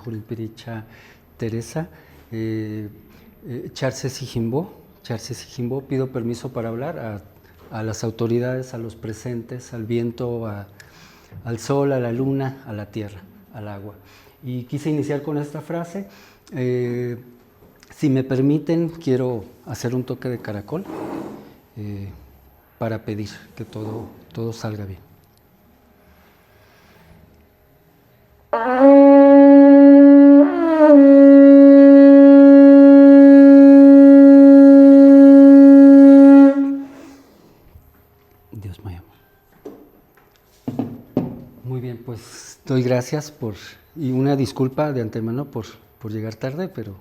Julipiricha Teresa, Charse Sijimbo, pido permiso para hablar a las autoridades, a los presentes, al viento, al sol, a la luna, a la tierra, al agua. Y quise iniciar con esta frase. Si me permiten, quiero hacer un toque de caracol para pedir que todo salga bien. Dios mío. Muy bien, pues doy gracias y una disculpa de antemano por llegar tarde, pero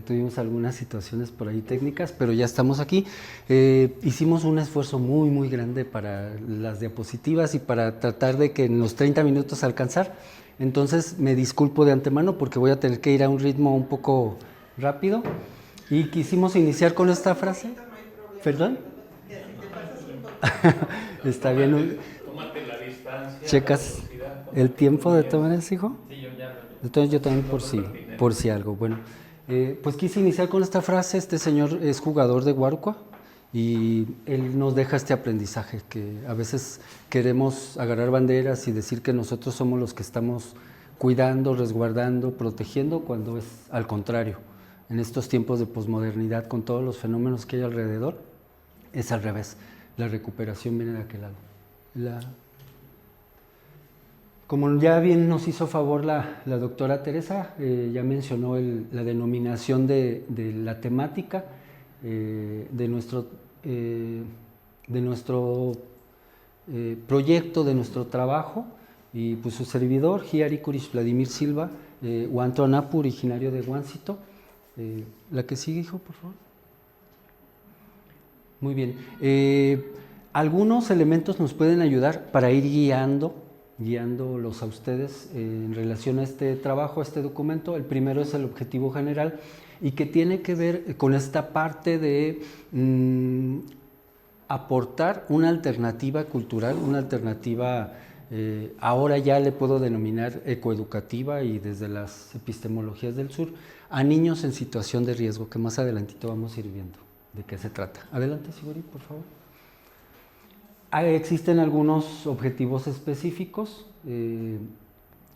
tuvimos algunas situaciones por ahí técnicas, pero ya estamos aquí. Hicimos un esfuerzo muy, muy grande para las diapositivas y para tratar de que en los 30 minutos alcanzar. Entonces me disculpo de antemano porque voy a tener que ir a un ritmo un poco rápido. Y quisimos iniciar con esta frase. ¿Perdón? Está bien. Tómate la distancia. ¿Checas el tiempo de tomar ese, hijo? Sí, yo ya. Entonces yo también por si algo. Bueno, pues quise iniciar con esta frase. Este señor es jugador de Guarucua y él nos deja este aprendizaje, que a veces queremos agarrar banderas y decir que nosotros somos los que estamos cuidando, resguardando, protegiendo, cuando es al contrario. En estos tiempos de posmodernidad, con todos los fenómenos que hay alrededor, es al revés. La recuperación viene de aquel lado. Como ya bien nos hizo favor la doctora Teresa, ya mencionó la denominación de la temática de nuestro proyecto, de nuestro trabajo, y pues su servidor, Hiari Kurish Vladimir Silva, Huantoanapu, originario de Huancito. La que sigue, hijo, por favor. Muy bien. Algunos elementos nos pueden ayudar para ir guiándolos a ustedes en relación a este trabajo, a este documento. El primero es el objetivo general y que tiene que ver con esta parte de aportar una alternativa cultural, una alternativa, ahora ya le puedo denominar ecoeducativa y desde las epistemologías del sur, a niños en situación de riesgo, que más adelantito vamos a ir viendo de qué se trata. Adelante, Siguri, por favor. Existen algunos objetivos específicos.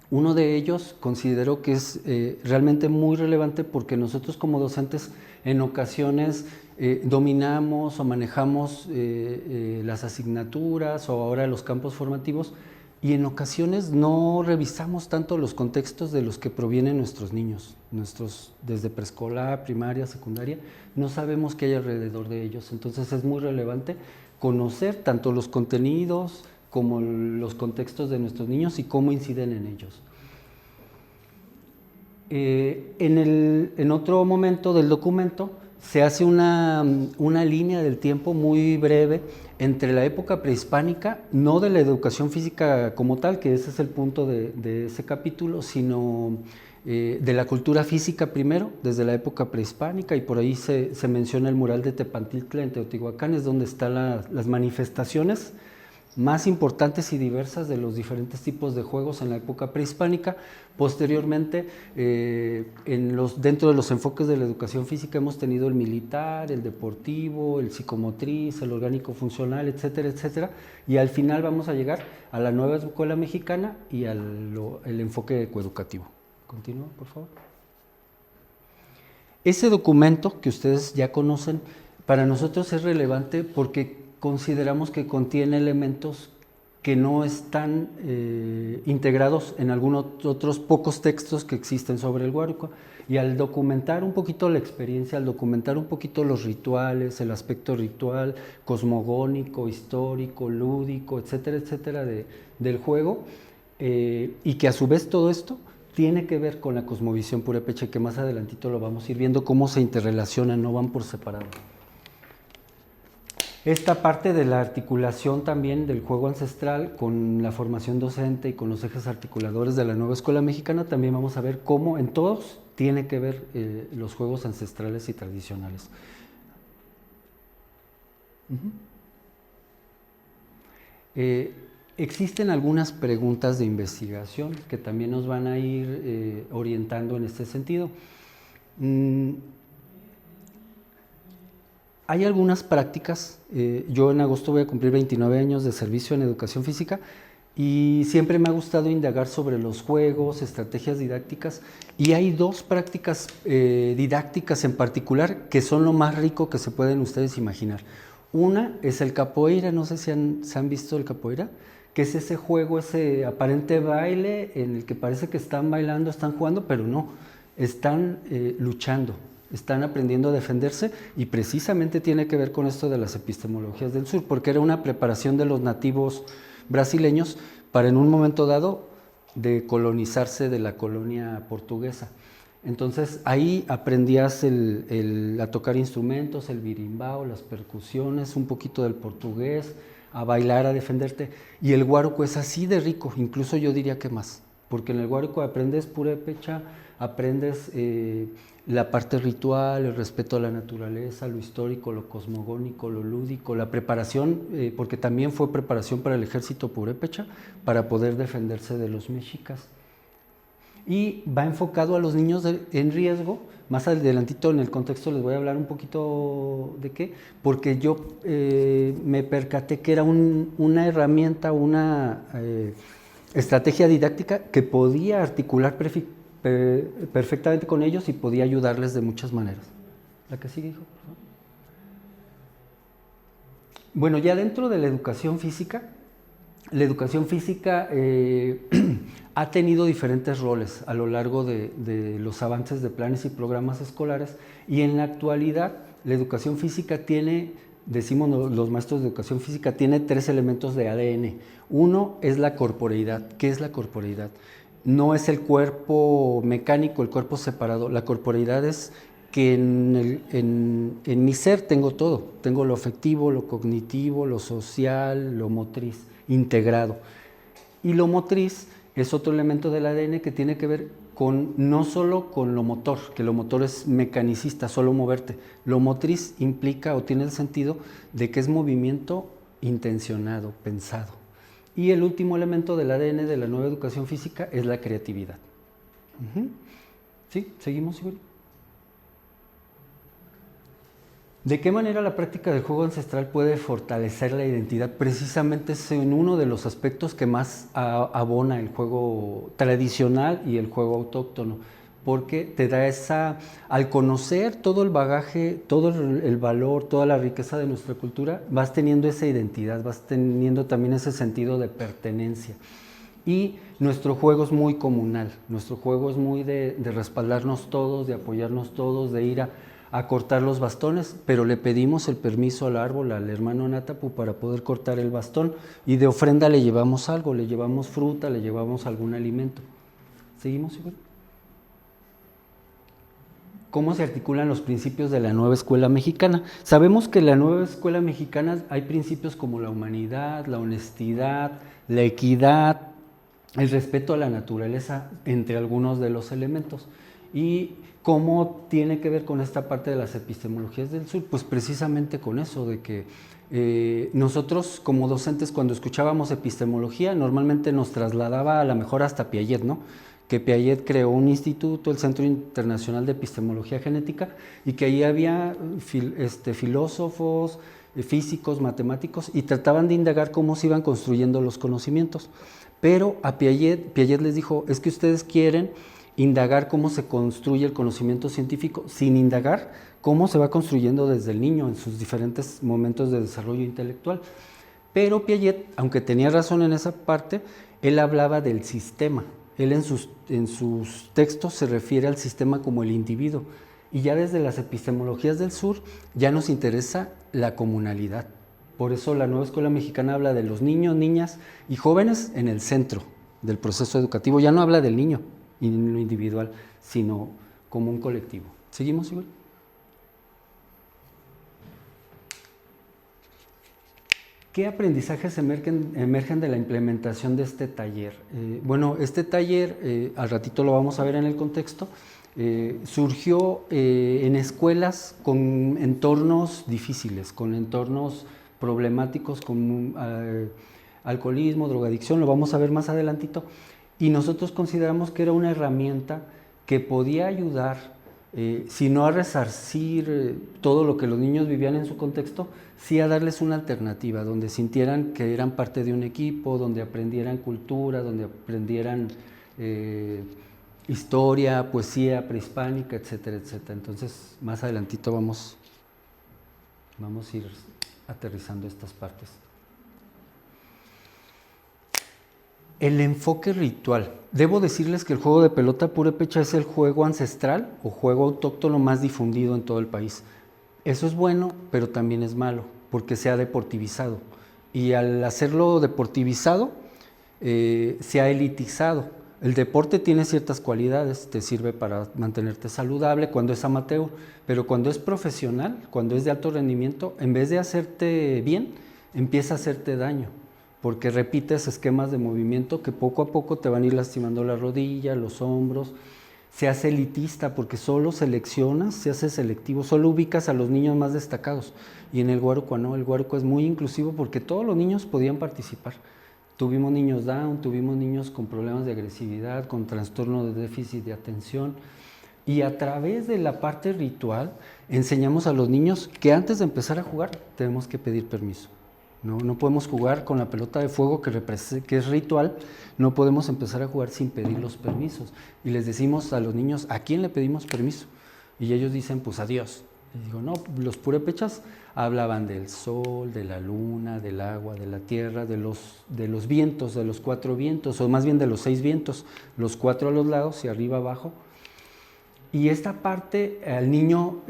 Uno de ellos considero que es realmente muy relevante porque nosotros como docentes en ocasiones dominamos o manejamos las asignaturas o ahora los campos formativos y en ocasiones no revisamos tanto los contextos de los que provienen nuestros niños, desde preescolar, primaria, secundaria, no sabemos qué hay alrededor de ellos. Entonces es muy relevante conocer tanto los contenidos como los contextos de nuestros niños y cómo inciden en ellos. En otro momento del documento se hace una línea del tiempo muy breve entre la época prehispánica, no de la educación física como tal, que ese es el punto de ese capítulo, sino de la cultura física primero, desde la época prehispánica, y por ahí se menciona el mural de Tepantitla en Teotihuacán, es donde están las manifestaciones más importantes y diversas de los diferentes tipos de juegos en la época prehispánica. Posteriormente, dentro de los enfoques de la educación física hemos tenido el militar, el deportivo, el psicomotriz, el orgánico funcional, etcétera, etcétera, y al final vamos a llegar a la nueva escuela mexicana y el enfoque ecoeducativo. Continúa, por favor. Ese documento que ustedes ya conocen, para nosotros es relevante porque consideramos que contiene elementos que no están integrados en algunos otros pocos textos que existen sobre el Guarucua, y al documentar un poquito la experiencia, al documentar un poquito los rituales, el aspecto ritual, cosmogónico, histórico, lúdico, etcétera, etcétera, del juego, y que a su vez todo esto tiene que ver con la cosmovisión purépecha, que más adelantito lo vamos a ir viendo cómo se interrelacionan, no van por separado. Esta parte de la articulación también del juego ancestral con la formación docente y con los ejes articuladores de la nueva escuela mexicana, también vamos a ver cómo en todos tiene que ver los juegos ancestrales y tradicionales. Existen algunas preguntas de investigación que también nos van a ir orientando en este sentido. Hay algunas prácticas, yo en agosto voy a cumplir 29 años de servicio en educación física y siempre me ha gustado indagar sobre los juegos, estrategias didácticas, y hay dos prácticas didácticas en particular que son lo más rico que se pueden ustedes imaginar. Una es el capoeira, no sé si se han visto el capoeira, que es ese juego, ese aparente baile en el que parece que están bailando, están jugando, pero no, están luchando, están aprendiendo a defenderse, y precisamente tiene que ver con esto de las epistemologías del sur, porque era una preparación de los nativos brasileños para en un momento dado de colonizarse de la colonia portuguesa. Entonces ahí aprendías a tocar instrumentos, el birimbao, las percusiones, un poquito del portugués, a bailar, a defenderte. Y el huáruco es así de rico, incluso yo diría que más, porque en el huáruco aprendes purépecha, aprendes la parte ritual, el respeto a la naturaleza, lo histórico, lo cosmogónico, lo lúdico, la preparación, porque también fue preparación para el ejército purépecha, para poder defenderse de los mexicas. Y va enfocado a los niños en riesgo. Más adelantito en el contexto les voy a hablar un poquito de qué, porque yo me percaté que era una herramienta, una estrategia didáctica que podía articular perfectamente con ellos y podía ayudarles de muchas maneras. ¿La que sigue, hijo? Por favor. Bueno, ya dentro de la educación física ha tenido diferentes roles a lo largo de los avances de planes y programas escolares, y en la actualidad la educación física tiene, decimos los maestros de educación física, tiene 3 elementos de ADN. Uno es la corporeidad. ¿Qué es la corporeidad? No es el cuerpo mecánico, el cuerpo separado. La corporeidad es que en mi ser tengo todo, tengo lo afectivo, lo cognitivo, lo social, lo motriz, integrado. Y lo motriz es otro elemento del ADN que tiene que ver no solo con lo motor, que lo motor es mecanicista, solo moverte. Lo motriz implica o tiene el sentido de que es movimiento intencionado, pensado. Y el último elemento del ADN de la nueva educación física es la creatividad. ¿Sí? ¿Seguimos, Igor? ¿De qué manera la práctica del juego ancestral puede fortalecer la identidad? Precisamente es en uno de los aspectos que más abona el juego tradicional y el juego autóctono, porque te da al conocer todo el bagaje, todo el valor, toda la riqueza de nuestra cultura, vas teniendo esa identidad, vas teniendo también ese sentido de pertenencia. Y nuestro juego es muy comunal, nuestro juego es muy de respaldarnos todos, de apoyarnos todos, de ir a cortar los bastones, pero le pedimos el permiso al árbol, al hermano Natapu, para poder cortar el bastón, y de ofrenda le llevamos algo, le llevamos fruta, le llevamos algún alimento. ¿Seguimos, Igor? ¿Cómo se articulan los principios de la nueva escuela mexicana? Sabemos que en la nueva escuela mexicana hay principios como la humanidad, la honestidad, la equidad, el respeto a la naturaleza, entre algunos de los elementos. Y ¿cómo tiene que ver con esta parte de las epistemologías del sur? Pues precisamente con eso, de que nosotros como docentes, cuando escuchábamos epistemología, normalmente nos trasladaba a lo mejor hasta Piaget, ¿no? Que Piaget creó un instituto, el Centro Internacional de Epistemología Genética, y que ahí había filósofos, físicos, matemáticos, y trataban de indagar cómo se iban construyendo los conocimientos. Pero a Piaget les dijo, es que ustedes quieren indagar cómo se construye el conocimiento científico sin indagar cómo se va construyendo desde el niño en sus diferentes momentos de desarrollo intelectual. Pero Piaget, aunque tenía razón en esa parte, él hablaba del sistema. Él en sus textos se refiere al sistema como el individuo. Y ya desde las epistemologías del sur ya nos interesa la comunalidad. Por eso la nueva escuela mexicana habla de los niños, niñas y jóvenes en el centro del proceso educativo. Ya no habla del niño en lo individual, sino como un colectivo. ¿Seguimos, Igor? ¿Qué aprendizajes emergen de la implementación de este taller? Bueno, este taller, al ratito lo vamos a ver en el contexto, surgió en escuelas con entornos difíciles, con entornos problemáticos, con alcoholismo, drogadicción, lo vamos a ver más adelantito, y nosotros consideramos que era una herramienta que podía ayudar, si no a resarcir todo lo que los niños vivían en su contexto, sí a darles una alternativa, donde sintieran que eran parte de un equipo, donde aprendieran cultura, donde aprendieran historia, poesía prehispánica, etcétera, etcétera. Entonces, más adelantito vamos a ir aterrizando estas partes. El enfoque ritual. Debo decirles que el juego de pelota purépecha es el juego ancestral o juego autóctono más difundido en todo el país. Eso es bueno, pero también es malo, porque se ha deportivizado. Y al hacerlo deportivizado, se ha elitizado. El deporte tiene ciertas cualidades, te sirve para mantenerte saludable cuando es amateur, pero cuando es profesional, cuando es de alto rendimiento, en vez de hacerte bien, empieza a hacerte daño, porque repites esquemas de movimiento que poco a poco te van a ir lastimando la rodilla, los hombros. Se hace elitista porque solo seleccionas, se hace selectivo, solo ubicas a los niños más destacados. Y en el Guáruco no, el Guáruco es muy inclusivo porque todos los niños podían participar. Tuvimos niños down, tuvimos niños con problemas de agresividad, con trastorno de déficit de atención. Y a través de la parte ritual enseñamos a los niños que antes de empezar a jugar tenemos que pedir permiso. No podemos jugar con la pelota de fuego que es ritual, no podemos empezar a jugar sin pedir los permisos. Y les decimos a los niños, ¿a quién le pedimos permiso? Y ellos dicen, pues a Dios. Y digo, no, los purépechas hablaban del sol, de la luna, del agua, de la tierra, de los vientos, de los 4 vientos, o más bien de los 6 vientos, los 4 a los lados y arriba abajo. Y esta parte al niño,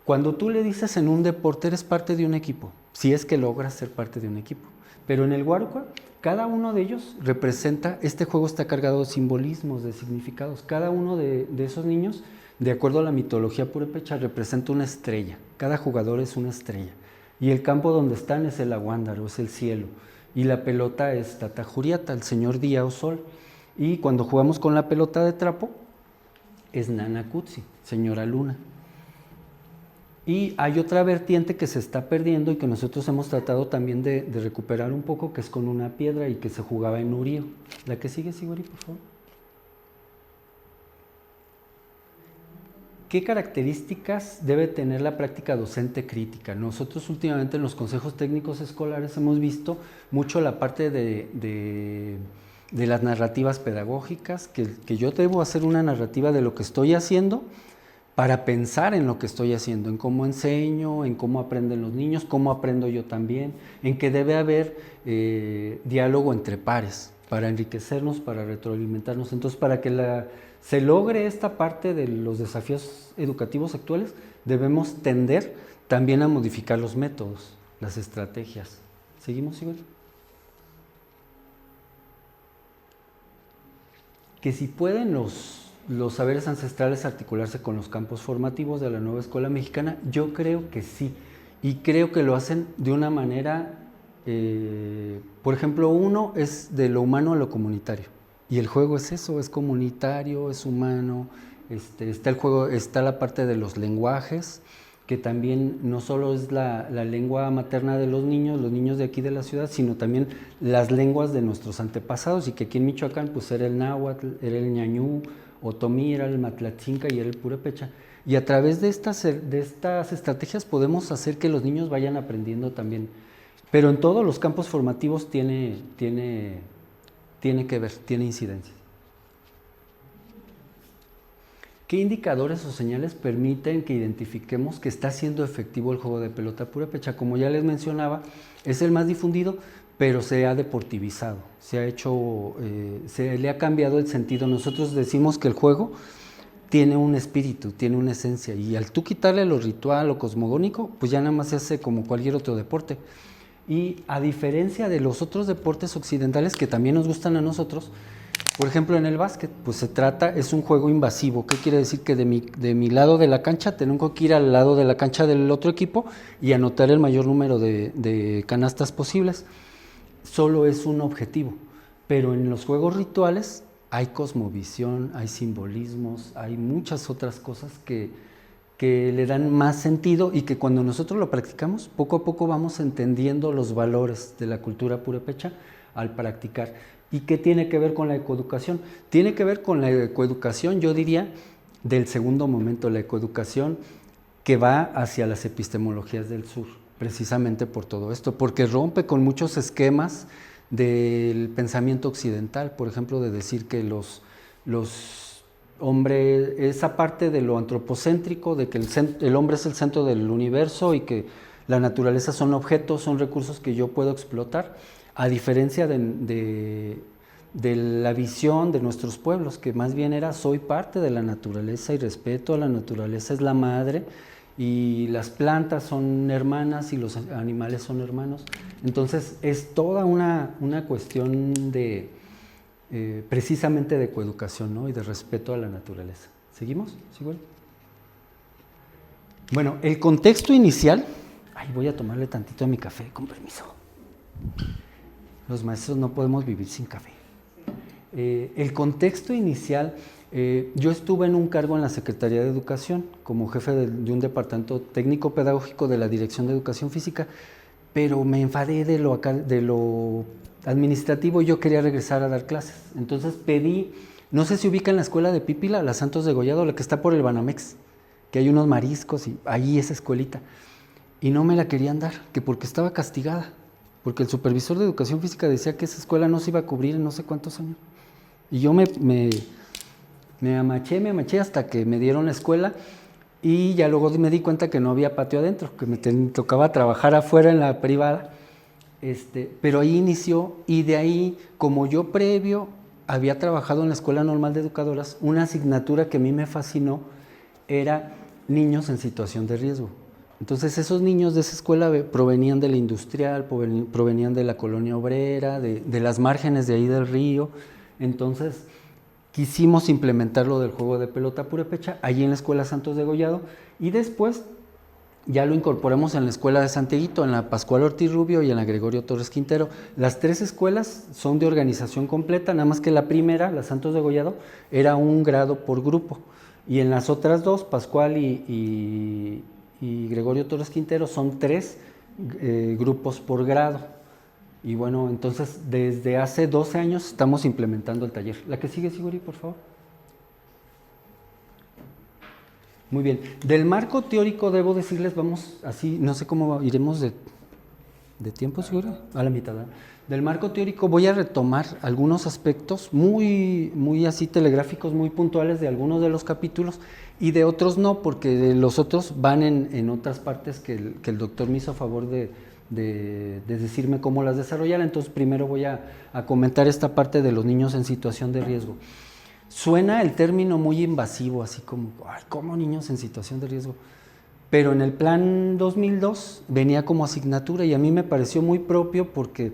cuando tú le dices en un deporte, eres parte de un equipo, si es que logras ser parte de un equipo. Pero en el Guáruco, cada uno de ellos representa, este juego está cargado de simbolismos, de significados. Cada uno de esos niños, de acuerdo a la mitología purépecha, representa una estrella. Cada jugador es una estrella. Y el campo donde están es el Aguándaro, es el cielo. Y la pelota es Tatajuriata, el señor día o sol. Y cuando jugamos con la pelota de trapo, es Nanacutsi, señora luna. Y hay otra vertiente que se está perdiendo y que nosotros hemos tratado también de recuperar un poco, que es con una piedra y que se jugaba en Urío. La que sigue, Siguri, por favor. ¿Qué características debe tener la práctica docente crítica? Nosotros últimamente en los consejos técnicos escolares hemos visto mucho la parte de las narrativas pedagógicas, que yo debo hacer una narrativa de lo que estoy haciendo, para pensar en lo que estoy haciendo, en cómo enseño, en cómo aprenden los niños, cómo aprendo yo también, en que debe haber diálogo entre pares, para enriquecernos, para retroalimentarnos. Entonces, para que se logre esta parte de los desafíos educativos actuales, debemos tender también a modificar los métodos, las estrategias. ¿Seguimos, Igor? Que si pueden los saberes ancestrales articularse con los campos formativos de la nueva escuela mexicana, yo creo que sí, y creo que lo hacen de una manera, por ejemplo, uno es de lo humano a lo comunitario, y el juego es eso, es comunitario, es humano, está el juego, está la parte de los lenguajes, que también no solo es la lengua materna de los niños de aquí de la ciudad, sino también las lenguas de nuestros antepasados, y que aquí en Michoacán pues era el náhuatl, era el ñañú, Otomí, era el matlatzinca y era el purépecha. Y a través de estas estrategias podemos hacer que los niños vayan aprendiendo también. Pero en todos los campos formativos tiene que ver, tiene incidencia. ¿Qué indicadores o señales permiten que identifiquemos que está siendo efectivo el juego de pelota purépecha? Como ya les mencionaba, es el más difundido, pero se ha deportivizado, se le ha cambiado el sentido. Nosotros decimos que el juego tiene un espíritu, tiene una esencia, y al tú quitarle lo ritual o cosmogónico, pues ya nada más se hace como cualquier otro deporte. Y a diferencia de los otros deportes occidentales que también nos gustan a nosotros, por ejemplo en el básquet, pues es un juego invasivo. ¿Qué quiere decir? Que de mi lado de la cancha tengo que ir al lado de la cancha del otro equipo y anotar el mayor número de canastas posibles. Solo es un objetivo, pero en los juegos rituales hay cosmovisión, hay simbolismos, hay muchas otras cosas que que le dan más sentido y que cuando nosotros lo practicamos, poco a poco vamos entendiendo los valores de la cultura purépecha al practicar. ¿Y qué tiene que ver con la ecoeducación? Tiene que ver con la ecoeducación, yo diría, del segundo momento, la ecoeducación que va hacia las epistemologías del sur, precisamente por todo esto, porque rompe con muchos esquemas del pensamiento occidental, por ejemplo, de decir que los hombres, esa parte de lo antropocéntrico, de que el hombre es el centro del universo y que la naturaleza son objetos, son recursos que yo puedo explotar, a diferencia de la visión de nuestros pueblos, que más bien era soy parte de la naturaleza y respeto a la naturaleza, es la madre, y las plantas son hermanas y los animales son hermanos. Entonces es toda una cuestión de precisamente de coeducación, ¿no? Y de respeto a la naturaleza. ¿Seguimos? ¿Sigo? Bueno, el contexto inicial, voy a tomarle tantito a mi café, con permiso. Los maestros no podemos vivir sin café. El contexto inicial, yo estuve en un cargo en la Secretaría de Educación como jefe de un departamento técnico pedagógico de la Dirección de Educación Física, pero me enfadé de lo administrativo y yo quería regresar a dar clases. Entonces pedí, no sé si ubican la escuela de Pípila, la Santos Degollado, la que está por el Banamex, que hay unos mariscos y ahí esa escuelita. Y no me la querían dar, que porque estaba castigada, porque el supervisor de Educación Física decía que esa escuela no se iba a cubrir en no sé cuántos años. Y yo me amaché hasta que me dieron la escuela y ya luego me di cuenta que no había patio adentro, que me tocaba trabajar afuera en la privada. Pero ahí inició y de ahí, como yo previo había trabajado en la Escuela Normal de Educadoras, una asignatura que a mí me fascinó era niños en situación de riesgo. Entonces esos niños de esa escuela provenían de la industrial, provenían de la colonia obrera, de las márgenes de ahí del río. Entonces quisimos implementar lo del juego de pelota purépecha allí en la Escuela Santos Degollado y después ya lo incorporamos en la Escuela de Santiaguito, en la Pascual Ortiz Rubio y en la Gregorio Torres Quintero. Las tres escuelas son de organización completa, nada más que la primera, la Santos Degollado, era un grado por grupo. Y en las otras dos, Pascual y Gregorio Torres Quintero, son 3 grupos por grado. Y bueno, entonces desde hace 12 años estamos implementando el taller. La que sigue, Siguri, por favor. Muy bien. Del marco teórico debo decirles, vamos así, no sé cómo iremos de tiempo, Siguri, a la mitad. Del marco teórico voy a retomar algunos aspectos muy así telegráficos, muy puntuales de algunos de los capítulos y de otros no, porque los otros van en otras partes que el doctor me hizo favor de decirme cómo las desarrollar. Entonces primero voy a comentar esta parte de los niños en situación de riesgo. Suena el término muy invasivo, así como, ¿cómo niños en situación de riesgo? Pero en el plan 2002 venía como asignatura y a mí me pareció muy propio porque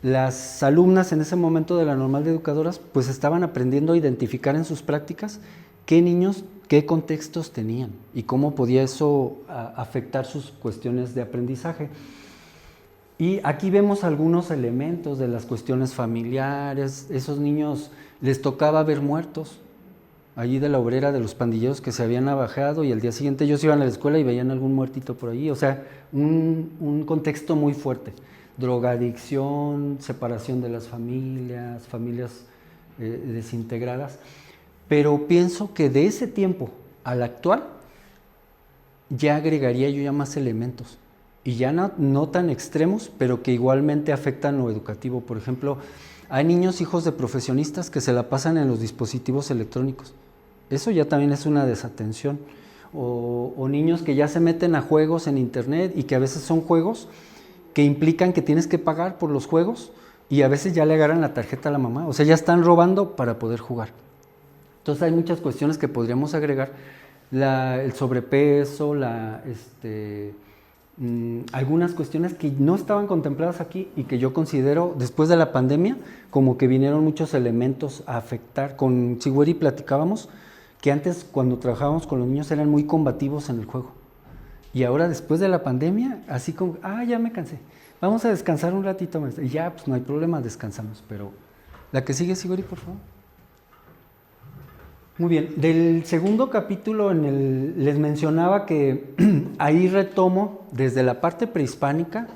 las alumnas en ese momento de la Normal de Educadoras pues estaban aprendiendo a identificar en sus prácticas qué niños, qué contextos tenían y cómo podía eso afectar sus cuestiones de aprendizaje. Y aquí vemos algunos elementos de las cuestiones familiares. Esos niños les tocaba ver muertos allí de la obrera, de los pandilleros que se habían navajeado y al día siguiente ellos iban a la escuela y veían algún muertito por ahí. O sea, un contexto muy fuerte. Drogadicción, separación de las familias desintegradas. Pero pienso que de ese tiempo al actual ya agregaría yo ya más elementos. Y ya no tan extremos, pero que igualmente afectan lo educativo. Por ejemplo, hay niños hijos de profesionistas que se la pasan en los dispositivos electrónicos. Eso ya también es una desatención. O niños que ya se meten a juegos en internet y que a veces son juegos que implican que tienes que pagar por los juegos y a veces ya le agarran la tarjeta a la mamá. O sea, ya están robando para poder jugar. Entonces hay muchas cuestiones que podríamos agregar. El sobrepeso, algunas cuestiones que no estaban contempladas aquí y que yo considero después de la pandemia como que vinieron muchos elementos a afectar. Con Sigüeri platicábamos que antes cuando trabajábamos con los niños eran muy combativos en el juego y ahora después de la pandemia así como, ya me cansé, vamos a descansar un ratito más y ya pues no hay problema, descansamos. Pero la que sigue, Sigüeri, por favor. Muy bien, del segundo capítulo les mencionaba que ahí retomo desde la parte prehispánica,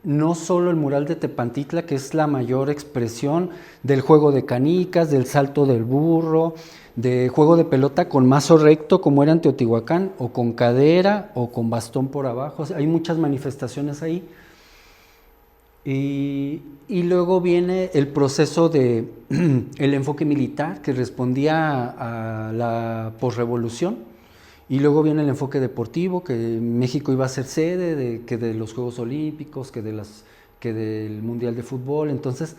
no solo el mural de Tepantitla, que es la mayor expresión del juego de canicas, del salto del burro, de juego de pelota con mazo recto como era en Teotihuacán, o con cadera o con bastón por abajo. O sea, hay muchas manifestaciones ahí. Y luego viene el proceso de el enfoque militar que respondía a la posrevolución, y luego viene el enfoque deportivo, que México iba a ser sede de los Juegos Olímpicos, que del Mundial de Fútbol. Entonces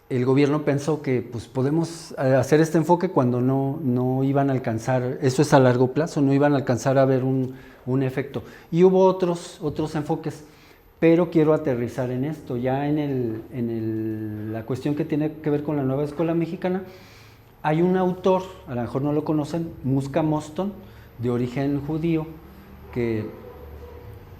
el gobierno pensó que pues podemos hacer este enfoque cuando no iban a alcanzar, eso es a largo plazo, no iban a alcanzar a ver un efecto. Y hubo otros enfoques. Pero quiero aterrizar en esto, ya en la cuestión que tiene que ver con la nueva escuela mexicana. Hay un autor, a lo mejor no lo conocen, Muska Moston, de origen judío, que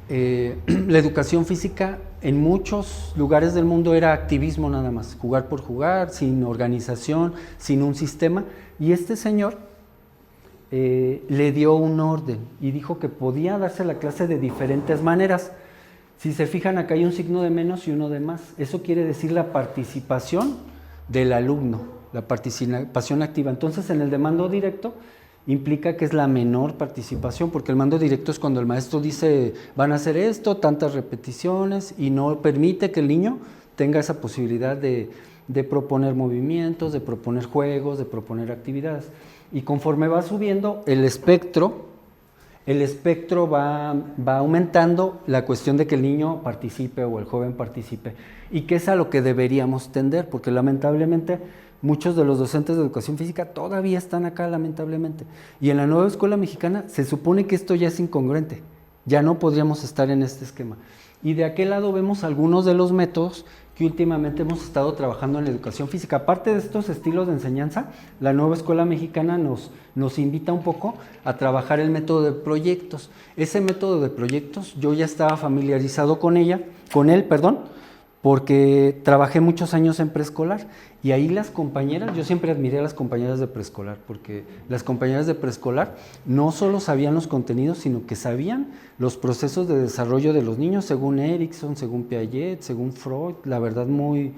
la educación física en muchos lugares del mundo era activismo nada más, jugar por jugar, sin organización, sin un sistema, y este señor le dio un orden y dijo que podía darse la clase de diferentes maneras. Si se fijan, acá hay un signo de menos y uno de más. Eso quiere decir la participación del alumno, la participación activa. Entonces, en el de mando directo implica que es la menor participación, porque el mando directo es cuando el maestro dice van a hacer esto, tantas repeticiones, y no permite que el niño tenga esa posibilidad de proponer movimientos, de proponer juegos, de proponer actividades. Y conforme va subiendo el espectro va aumentando la cuestión de que el niño participe o el joven participe, y que es a lo que deberíamos tender, porque lamentablemente muchos de los docentes de educación física todavía están acá, lamentablemente. Y en la nueva escuela mexicana se supone que esto ya es incongruente, ya no podríamos estar en este esquema. Y de aquel lado vemos algunos de los métodos que últimamente hemos estado trabajando en la educación física. Aparte de estos estilos de enseñanza, la nueva escuela mexicana nos invita un poco a trabajar el método de proyectos. Ese método de proyectos yo ya estaba familiarizado con él, porque trabajé muchos años en preescolar, y ahí las compañeras, yo siempre admiré a las compañeras de preescolar, porque las compañeras de preescolar no solo sabían los contenidos, sino que sabían los procesos de desarrollo de los niños, según Erikson, según Piaget, según Freud, la verdad muy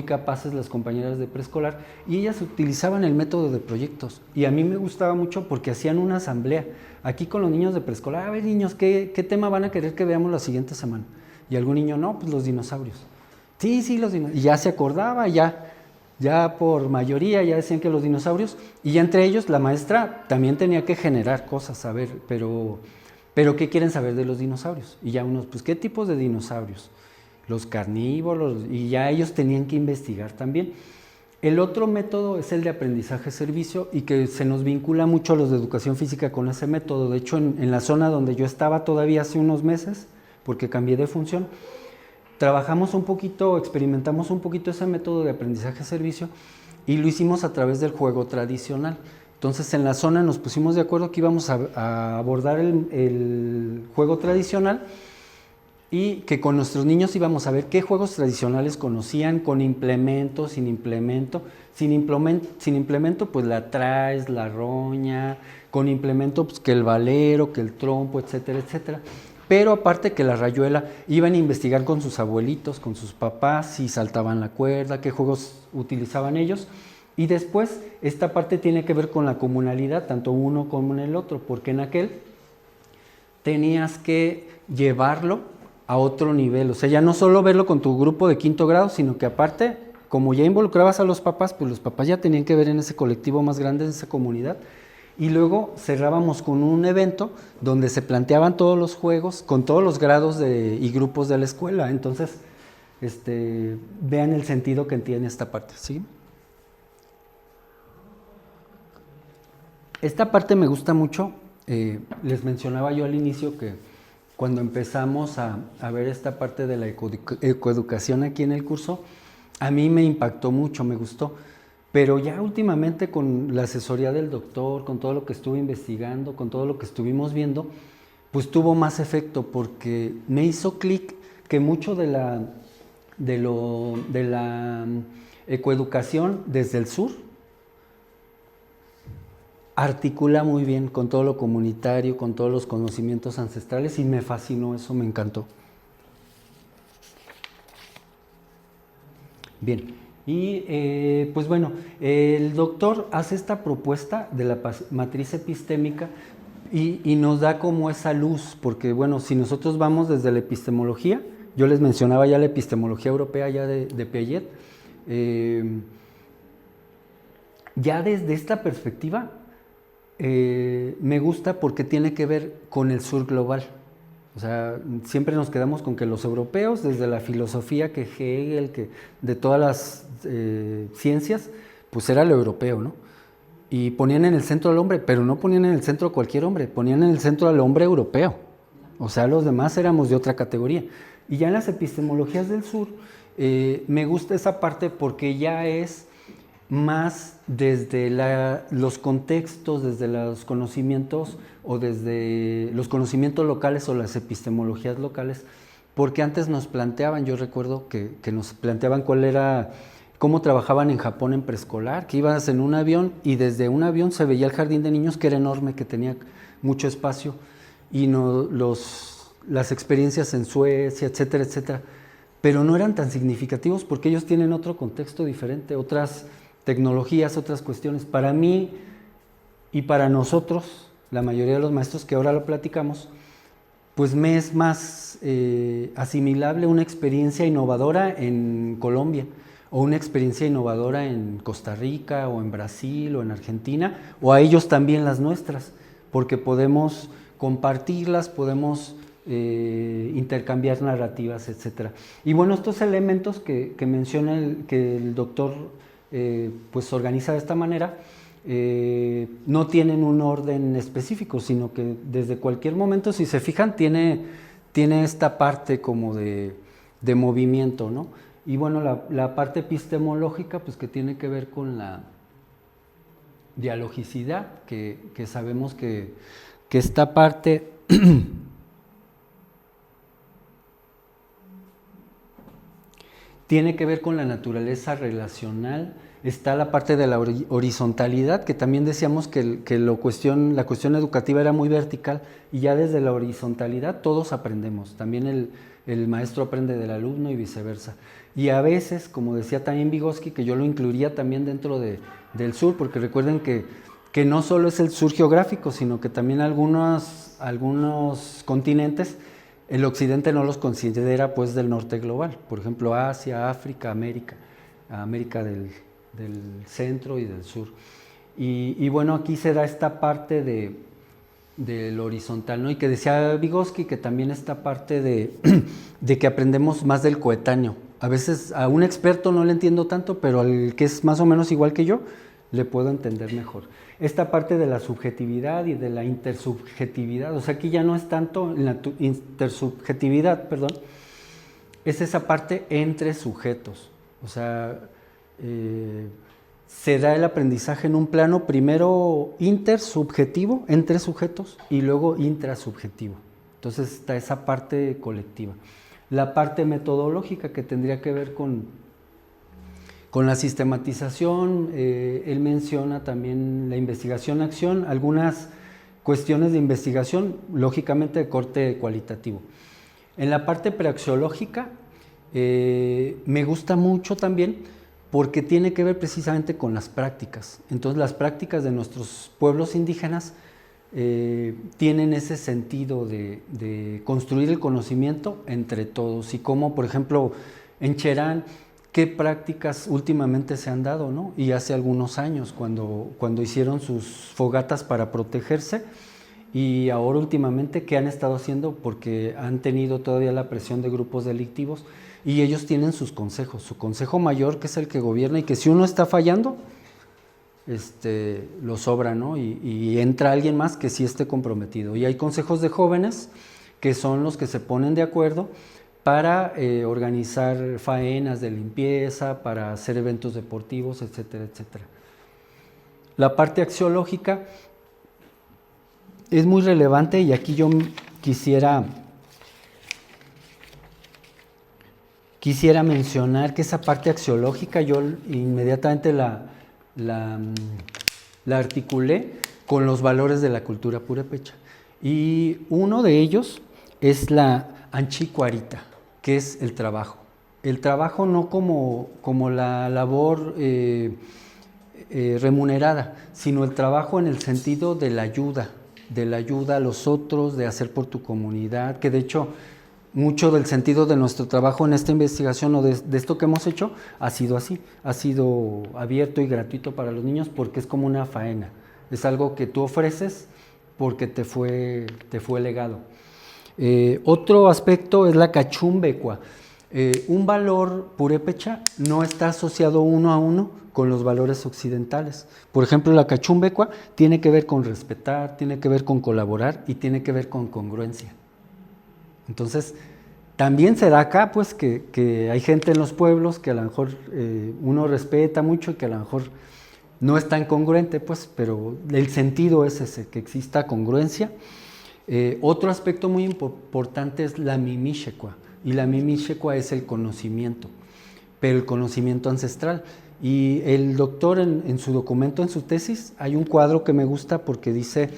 capaces las compañeras de preescolar, y ellas utilizaban el método de proyectos, y a mí me gustaba mucho porque hacían una asamblea aquí con los niños de preescolar. A ver, niños, ¿qué tema van a querer que veamos la siguiente semana? Y algún niño, no, pues los dinosaurios. Sí, los dinosaurios. Y ya se acordaba, ya por mayoría ya decían que los dinosaurios, y ya entre ellos la maestra también tenía que generar cosas, a ver, pero ¿qué quieren saber de los dinosaurios? Y ya unos, pues ¿qué tipos de dinosaurios? Los carnívoros, y ya ellos tenían que investigar también. El otro método es el de aprendizaje-servicio, y que se nos vincula mucho a los de educación física con ese método. De hecho, en la zona donde yo estaba todavía hace unos meses, porque cambié de función, trabajamos un poquito, experimentamos un poquito ese método de aprendizaje-servicio, y lo hicimos a través del juego tradicional. Entonces en la zona nos pusimos de acuerdo que íbamos a abordar el juego tradicional, y que con nuestros niños íbamos a ver qué juegos tradicionales conocían, con implemento, sin implemento. Sin implemento pues la traes, la roña, con implemento pues que el valero, que el trompo, etcétera, etcétera. Pero aparte que la rayuela, iban a investigar con sus abuelitos, con sus papás, si saltaban la cuerda, qué juegos utilizaban ellos. Y después esta parte tiene que ver con la comunalidad, tanto uno como en el otro, porque en aquel tenías que llevarlo a otro nivel, o sea, ya no solo verlo con tu grupo de quinto grado, sino que aparte, como ya involucrabas a los papás, pues los papás ya tenían que ver en ese colectivo más grande, en esa comunidad. Y luego cerrábamos con un evento donde se planteaban todos los juegos con todos los grados y grupos de la escuela. Entonces, vean el sentido que tiene esta parte, ¿sí? Esta parte me gusta mucho. Les mencionaba yo al inicio que cuando empezamos a ver esta parte de la ecoeducación aquí en el curso, a mí me impactó mucho, me gustó. Pero ya últimamente con la asesoría del doctor, con todo lo que estuve investigando, con todo lo que estuvimos viendo, pues tuvo más efecto, porque me hizo clic que mucho de la ecoeducación desde el sur articula muy bien con todo lo comunitario, con todos los conocimientos ancestrales, y me fascinó eso, me encantó. Bien, y pues bueno, el doctor hace esta propuesta de la matriz epistémica y nos da como esa luz, porque bueno, si nosotros vamos desde la epistemología, yo les mencionaba ya la epistemología europea ya de Piaget, ya desde esta perspectiva me gusta porque tiene que ver con el sur global. O sea, siempre nos quedamos con que los europeos, desde la filosofía, que Hegel, que de todas las ciencias, pues era lo europeo, ¿no? Y ponían en el centro al hombre, pero no ponían en el centro a cualquier hombre, ponían en el centro al hombre europeo. O sea, los demás éramos de otra categoría. Y ya en las epistemologías del sur, me gusta esa parte porque ya es más desde los contextos, desde los conocimientos o desde los conocimientos locales o las epistemologías locales, porque antes nos planteaban, yo recuerdo que nos planteaban cómo trabajaban en Japón en preescolar, que ibas en un avión y desde un avión se veía el jardín de niños, que era enorme, que tenía mucho espacio, y las experiencias en Suecia, etcétera, etcétera, pero no eran tan significativos porque ellos tienen otro contexto diferente, otras tecnologías, otras cuestiones. Para mí y para nosotros, la mayoría de los maestros que ahora lo platicamos, pues me es más asimilable una experiencia innovadora en Colombia, o una experiencia innovadora en Costa Rica, o en Brasil, o en Argentina, o a ellos también las nuestras, porque podemos compartirlas, podemos intercambiar narrativas, etc. Y bueno, estos elementos que menciona que el doctor pues organiza de esta manera, no tienen un orden específico, sino que desde cualquier momento, si se fijan, tiene esta parte como de movimiento, ¿no? Y bueno, la parte epistemológica, pues que tiene que ver con la dialogicidad, que sabemos que esta parte tiene que ver con la naturaleza relacional. Está la parte de la horizontalidad, que también decíamos que la cuestión educativa era muy vertical, y ya desde la horizontalidad todos aprendemos, también el maestro aprende del alumno y viceversa. Y a veces, como decía también Vygotsky, que yo lo incluiría también dentro del sur, porque recuerden que no solo es el sur geográfico, sino que también algunos continentes, el occidente no los considera pues del norte global, por ejemplo Asia, África, América del centro y del sur. Y bueno, aquí se da esta parte del horizontal, ¿no? Y que decía Vygotsky que también esta parte de que aprendemos más del coetáneo. A veces a un experto no le entiendo tanto, pero al que es más o menos igual que yo, le puedo entender mejor. Esta parte de la subjetividad y de la intersubjetividad, o sea, aquí ya no es tanto la intersubjetividad, perdón, es esa parte entre sujetos. O sea, se da el aprendizaje en un plano primero intersubjetivo, entre sujetos, y luego intrasubjetivo. Entonces está esa parte colectiva. La parte metodológica, que tendría que ver con la sistematización, él menciona también la investigación-acción, algunas cuestiones de investigación, lógicamente de corte cualitativo. En la parte praxeológica, me gusta mucho también porque tiene que ver precisamente con las prácticas. Entonces las prácticas de nuestros pueblos indígenas tienen ese sentido de construir el conocimiento entre todos, y como por ejemplo en Cherán, qué prácticas últimamente se han dado, ¿no? Y hace algunos años cuando hicieron sus fogatas para protegerse, y ahora últimamente qué han estado haciendo, porque han tenido todavía la presión de grupos delictivos, y ellos tienen sus consejos, su consejo mayor, que es el que gobierna, y que si uno está fallando, lo sobra, ¿no? Y entra alguien más que sí esté comprometido. Y hay consejos de jóvenes que son los que se ponen de acuerdo para organizar faenas de limpieza, para hacer eventos deportivos, etcétera, etcétera. La parte axiológica es muy relevante, y aquí yo quisiera mencionar que esa parte axiológica yo inmediatamente la articulé con los valores de la cultura purépecha. Y uno de ellos es la anchicuarita, que es el trabajo. El trabajo no como la labor remunerada, sino el trabajo en el sentido de la ayuda a los otros, de hacer por tu comunidad, que de hecho mucho del sentido de nuestro trabajo en esta investigación o de esto que hemos hecho ha sido así, ha sido abierto y gratuito para los niños porque es como una faena, es algo que tú ofreces porque te fue legado. Otro aspecto es la cachumbecua. Un valor purépecha no está asociado uno a uno con los valores occidentales. Por ejemplo, la cachumbecua tiene que ver con respetar, tiene que ver con colaborar y tiene que ver con congruencia. Entonces, también se da acá pues que hay gente en los pueblos que a lo mejor uno respeta mucho y que a lo mejor no es tan congruente, pues, pero el sentido es ese, que exista congruencia. Otro aspecto muy importante es la mimixecua, y la mimixecua es el conocimiento, pero el conocimiento ancestral. Y el doctor en su documento, en su tesis, hay un cuadro que me gusta porque dice,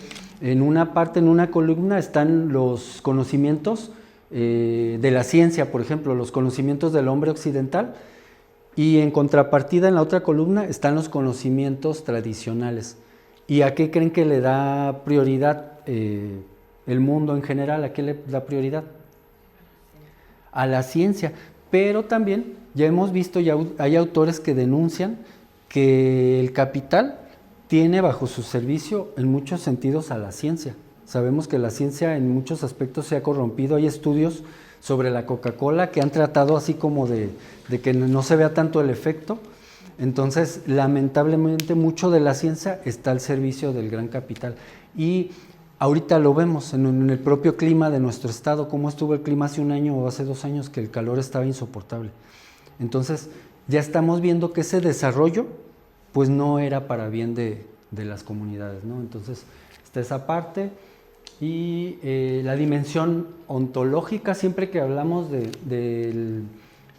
en una parte, en una columna, están los conocimientos de la ciencia, por ejemplo, los conocimientos del hombre occidental, y en contrapartida, en la otra columna, están los conocimientos tradicionales. ¿Y a qué creen que le da prioridad el mundo en general? ¿A qué le da prioridad? A la ciencia, pero también ya hemos visto, ya hay autores que denuncian que el capital tiene bajo su servicio en muchos sentidos a la ciencia. Sabemos que la ciencia en muchos aspectos se ha corrompido, hay estudios sobre la Coca-Cola que han tratado así como de que no se vea tanto el efecto. Entonces, lamentablemente, mucho de la ciencia está al servicio del gran capital. Y ahorita lo vemos en el propio clima de nuestro estado, cómo estuvo el clima hace un año o hace 2 años, que el calor estaba insoportable. Entonces, ya estamos viendo que ese desarrollo, pues no era para bien de las comunidades, ¿no? Entonces, está esa parte. Y la dimensión ontológica, siempre que hablamos de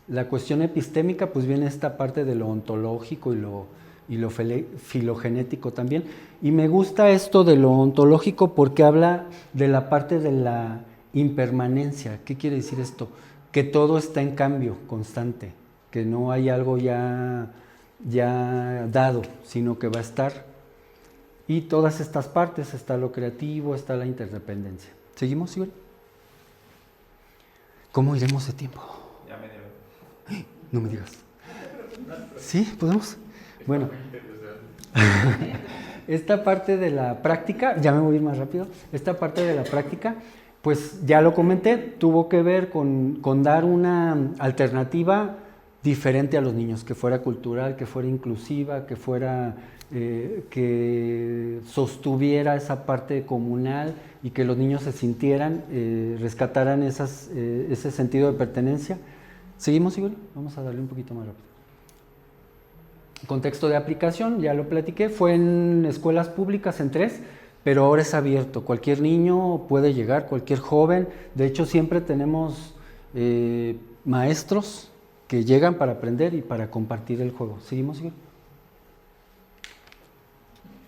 la cuestión epistémica, pues viene esta parte de lo ontológico y lo filogenético también. Y me gusta esto de lo ontológico porque habla de la parte de la impermanencia. ¿Qué quiere decir esto? Que todo está en cambio constante, que no hay algo ya dado, sino que va a estar. Y todas estas partes, está lo creativo, está la interdependencia. ¿Seguimos, Igor? ¿Cómo iremos de tiempo? Ya me debe. No me digas. ¿Sí? ¿Podemos? Bueno. Esta parte de la práctica, ya me voy a ir más rápido, esta parte de la práctica, pues ya lo comenté, tuvo que ver con dar una alternativa diferente a los niños, que fuera cultural, que fuera inclusiva, que fuera... que sostuviera esa parte comunal y que los niños se sintieran, rescataran ese sentido de pertenencia. ¿Seguimos, Igor? Vamos a darle un poquito más rápido. Contexto de aplicación, ya lo platiqué, fue en escuelas públicas en 3, pero ahora es abierto, cualquier niño puede llegar, cualquier joven, de hecho siempre tenemos maestros que llegan para aprender y para compartir el juego. ¿Seguimos, Igor?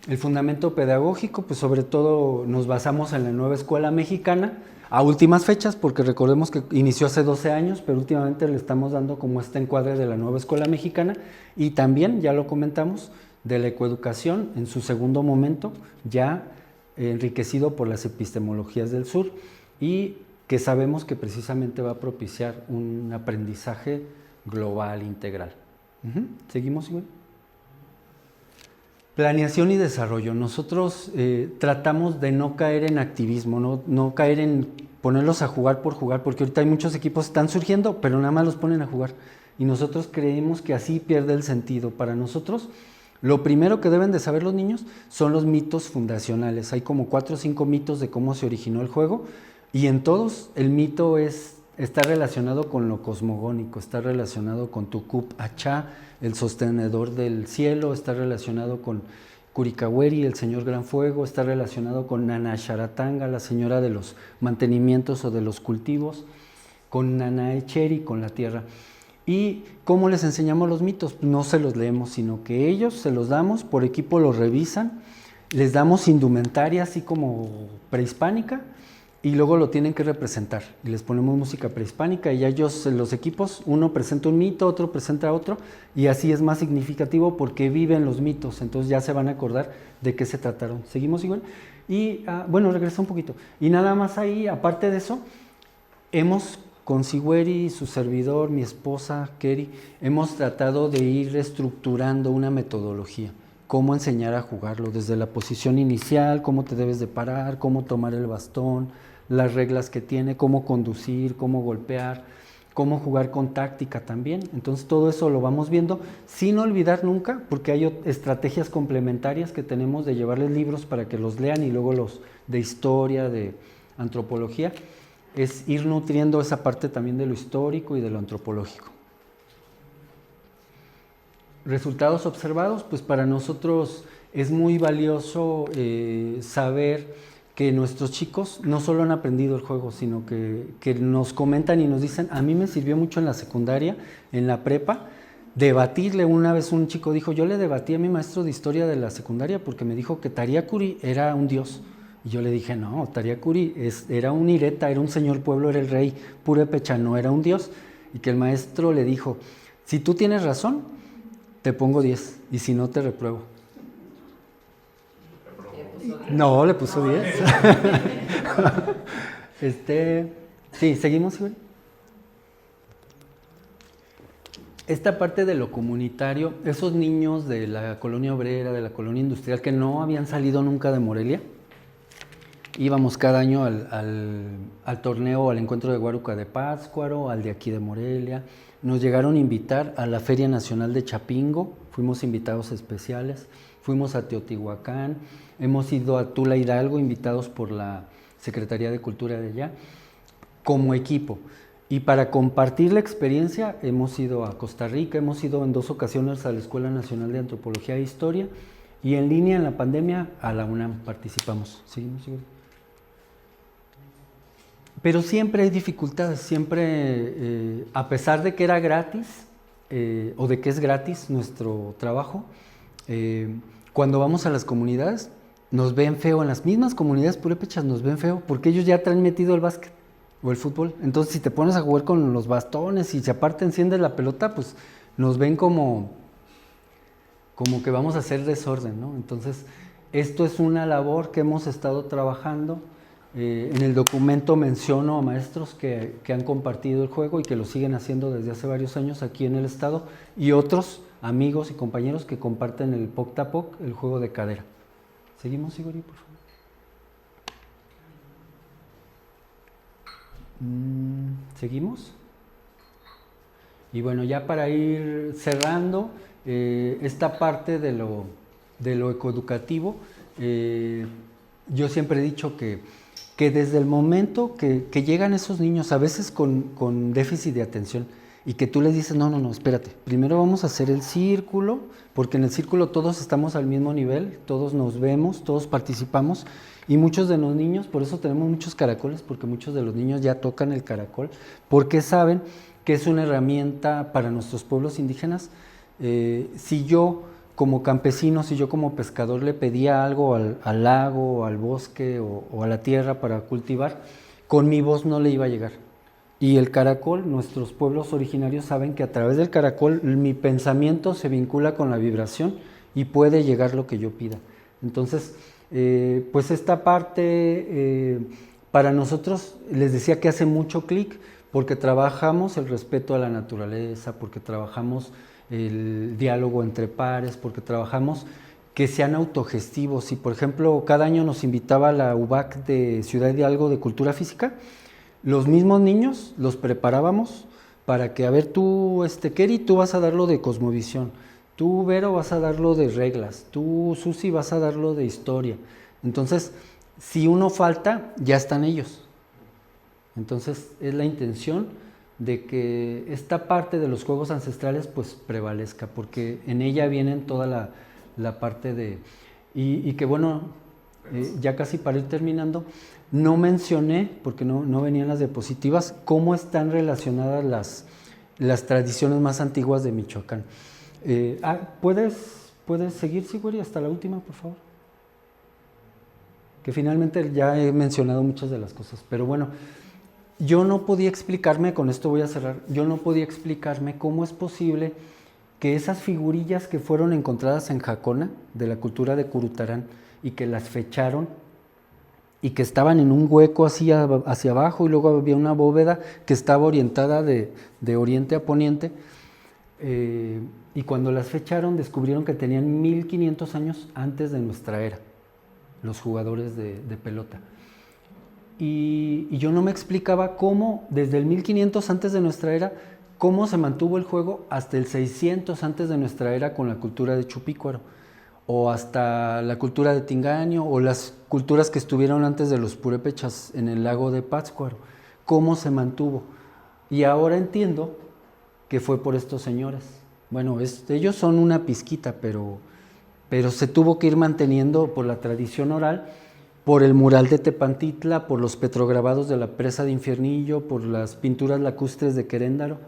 El fundamento pedagógico, pues sobre todo nos basamos en la nueva escuela mexicana, a últimas fechas, porque recordemos que inició hace 12 años, pero últimamente le estamos dando como este encuadre de la nueva escuela mexicana, y también, ya lo comentamos, de la ecoeducación en su segundo momento, ya enriquecido por las epistemologías del sur, y que sabemos que precisamente va a propiciar un aprendizaje global, integral. ¿Seguimos, Iván? Planeación y desarrollo. Nosotros tratamos de no caer en activismo, no caer en ponerlos a jugar por jugar, porque ahorita hay muchos equipos que están surgiendo, pero nada más los ponen a jugar. Y nosotros creemos que así pierde el sentido. Para nosotros, lo primero que deben de saber los niños son los mitos fundacionales. Hay como 4 o 5 mitos de cómo se originó el juego, y en todos el mito está relacionado con lo cosmogónico, está relacionado con Tucup Achá, el sostenedor del cielo, está relacionado con Curicahueri, el señor Gran Fuego, está relacionado con Nana Sharatanga, la señora de los mantenimientos o de los cultivos, con Nana Echeri, con la tierra. ¿Y cómo les enseñamos los mitos? No se los leemos, sino que ellos se los damos, por equipo los revisan, les damos indumentaria así como prehispánica y luego lo tienen que representar y les ponemos música prehispánica y ya ellos, los equipos, uno presenta un mito, otro presenta otro y así es más significativo porque viven los mitos, entonces ya se van a acordar de qué se trataron. ¿Seguimos igual? Y bueno, regresa un poquito. Y nada más ahí, aparte de eso, hemos con Sigüeri, su servidor, mi esposa, Keri, hemos tratado de ir estructurando una metodología, cómo enseñar a jugarlo, desde la posición inicial, cómo te debes de parar, cómo tomar el bastón, las reglas que tiene, cómo conducir, cómo golpear, cómo jugar con táctica también. Entonces todo eso lo vamos viendo sin olvidar nunca, porque hay estrategias complementarias que tenemos de llevarles libros para que los lean y luego los de historia, de antropología, es ir nutriendo esa parte también de lo histórico y de lo antropológico. Resultados observados, pues para nosotros es muy valioso saber que nuestros chicos no solo han aprendido el juego, sino que nos comentan y nos dicen, a mí me sirvió mucho en la secundaria, en la prepa, debatirle. Una vez un chico dijo, yo le debatí a mi maestro de historia de la secundaria porque me dijo que Tariacuri era un dios. Y yo le dije, no, Tariacuri era un ireta, era un señor pueblo, era el rey, Purépecha no era un dios. Y que el maestro le dijo, si tú tienes razón, te pongo 10 y si no te repruebo. No, le puso 10. Sí, seguimos, Iván. Esta parte de lo comunitario, esos niños de la colonia obrera, de la colonia industrial, que no habían salido nunca de Morelia, íbamos cada año al torneo, al encuentro de Guaruca de Pátzcuaro, al de aquí de Morelia. Nos llegaron a invitar a la Feria Nacional de Chapingo, fuimos invitados especiales, fuimos a Teotihuacán, hemos ido a Tula Hidalgo, invitados por la Secretaría de Cultura de allá, como equipo. Y para compartir la experiencia hemos ido a Costa Rica, hemos ido en 2 ocasiones a la Escuela Nacional de Antropología e Historia, y en línea en la pandemia a la UNAM participamos. ¿Seguimos? Pero siempre hay dificultades, siempre, a pesar de que era gratis, o de que es gratis nuestro trabajo, cuando vamos a las comunidades nos ven feo, en las mismas comunidades purépechas nos ven feo, porque ellos ya traen metido el básquet o el fútbol. Entonces si te pones a jugar con los bastones y si aparte enciendes la pelota, pues nos ven como que vamos a hacer desorden, ¿no? Entonces esto es una labor que hemos estado trabajando. En el documento menciono a maestros que han compartido el juego y que lo siguen haciendo desde hace varios años aquí en el estado, y otros amigos y compañeros que comparten el Poc-Tapoc, el juego de cadera. ¿Seguimos, Igori, por favor? ¿Seguimos? Y bueno, ya para ir cerrando esta parte de lo ecoeducativo, yo siempre he dicho que desde el momento que llegan esos niños, a veces con déficit de atención, y que tú les dices, no, espérate, primero vamos a hacer el círculo, porque en el círculo todos estamos al mismo nivel, todos nos vemos, todos participamos, y muchos de los niños, por eso tenemos muchos caracoles, porque muchos de los niños ya tocan el caracol, porque saben que es una herramienta para nuestros pueblos indígenas. Si yo como campesino, si yo como pescador le pedía algo al lago, al bosque o a la tierra para cultivar, con mi voz no le iba a llegar. Y el caracol, nuestros pueblos originarios saben que a través del caracol mi pensamiento se vincula con la vibración y puede llegar lo que yo pida. Entonces, pues esta parte para nosotros, les decía que hace mucho clic, porque trabajamos el respeto a la naturaleza, porque trabajamos el diálogo entre pares, porque trabajamos que sean autogestivos. Si por ejemplo cada año nos invitaba la UBAC de Ciudad Hidalgo de Cultura Física, los mismos niños los preparábamos para que, a ver, tú, Keri, tú vas a dar lo de cosmovisión, tú, Vero, vas a dar lo de reglas, tú, Susi, vas a dar lo de historia. Entonces, si uno falta, ya están ellos. Entonces, es la intención de que esta parte de los juegos ancestrales pues prevalezca, porque en ella vienen toda la parte de... Y que bueno, ya casi para ir terminando, no mencioné, porque no venían las diapositivas, cómo están relacionadas las tradiciones más antiguas de Michoacán. ¿Puedes seguir, Sigüeri, hasta la última, por favor? que finalmente ya he mencionado muchas de las cosas, pero bueno, yo no podía explicarme, con esto voy a cerrar, yo no podía explicarme cómo es posible que esas figurillas que fueron encontradas en Jacona, de la cultura de Curutarán, y que las fecharon, y que estaban en un hueco hacia abajo, y luego había una bóveda que estaba orientada de oriente a poniente, y cuando las fecharon descubrieron que tenían 1500 años antes de nuestra era, los jugadores de pelota. Y yo no me explicaba cómo, desde el 1500 antes de nuestra era, cómo se mantuvo el juego hasta el 600 antes de nuestra era con la cultura de Chupícuaro, o hasta la cultura de Tingaño, o las culturas que estuvieron antes de los purépechas en el lago de Pátzcuaro, cómo se mantuvo. Y ahora entiendo que fue por estos señores. Bueno, ellos son una pizquita, pero se tuvo que ir manteniendo por la tradición oral, por el mural de Tepantitla, por los petrograbados de la presa de Infiernillo, por las pinturas lacustres de Queréndaro,